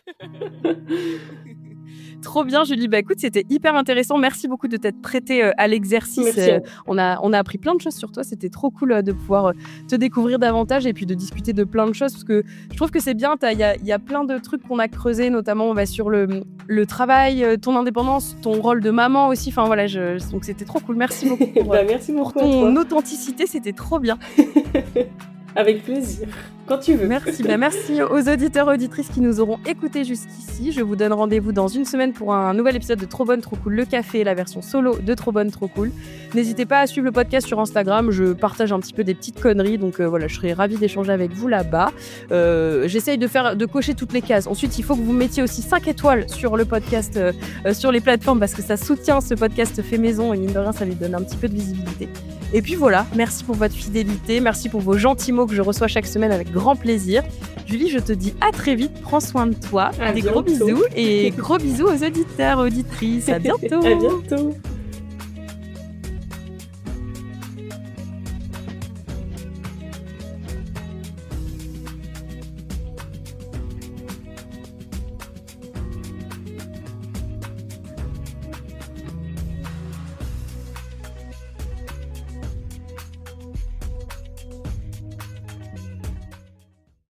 Trop bien, Julie. Bah écoute, c'était hyper intéressant. Merci beaucoup de t'être prêtée à l'exercice. On a appris plein de choses sur toi. C'était trop cool de pouvoir te découvrir davantage et puis de discuter de plein de choses parce que je trouve que c'est bien. Il y a plein de trucs qu'on a creusés, notamment sur le travail, ton indépendance, ton rôle de maman aussi. Enfin voilà, donc c'était trop cool. Merci beaucoup merci beaucoup pour ton authenticité. C'était trop bien. Avec plaisir, quand tu veux. Merci. Merci aux auditeurs et auditrices qui nous auront écoutés jusqu'ici. Je vous donne rendez-vous dans une semaine pour un nouvel épisode de Trop Bonne, Trop Cool, le café, la version solo de Trop Bonne, Trop Cool. N'hésitez pas à suivre le podcast sur Instagram. Je partage un petit peu des petites conneries, donc voilà, je serai ravie d'échanger avec vous là-bas. J'essaye de cocher toutes les cases. Ensuite, il faut que vous mettiez aussi 5 étoiles sur le podcast, sur les plateformes, parce que ça soutient ce podcast fait maison et mine de rien, ça lui donne un petit peu de visibilité. Et puis voilà, merci pour votre fidélité, merci pour vos gentils mots que je reçois chaque semaine avec grand plaisir. Julie, je te dis à très vite, prends soin de toi, gros bisous et gros bisous aux auditeurs, auditrices, à bientôt. À bientôt.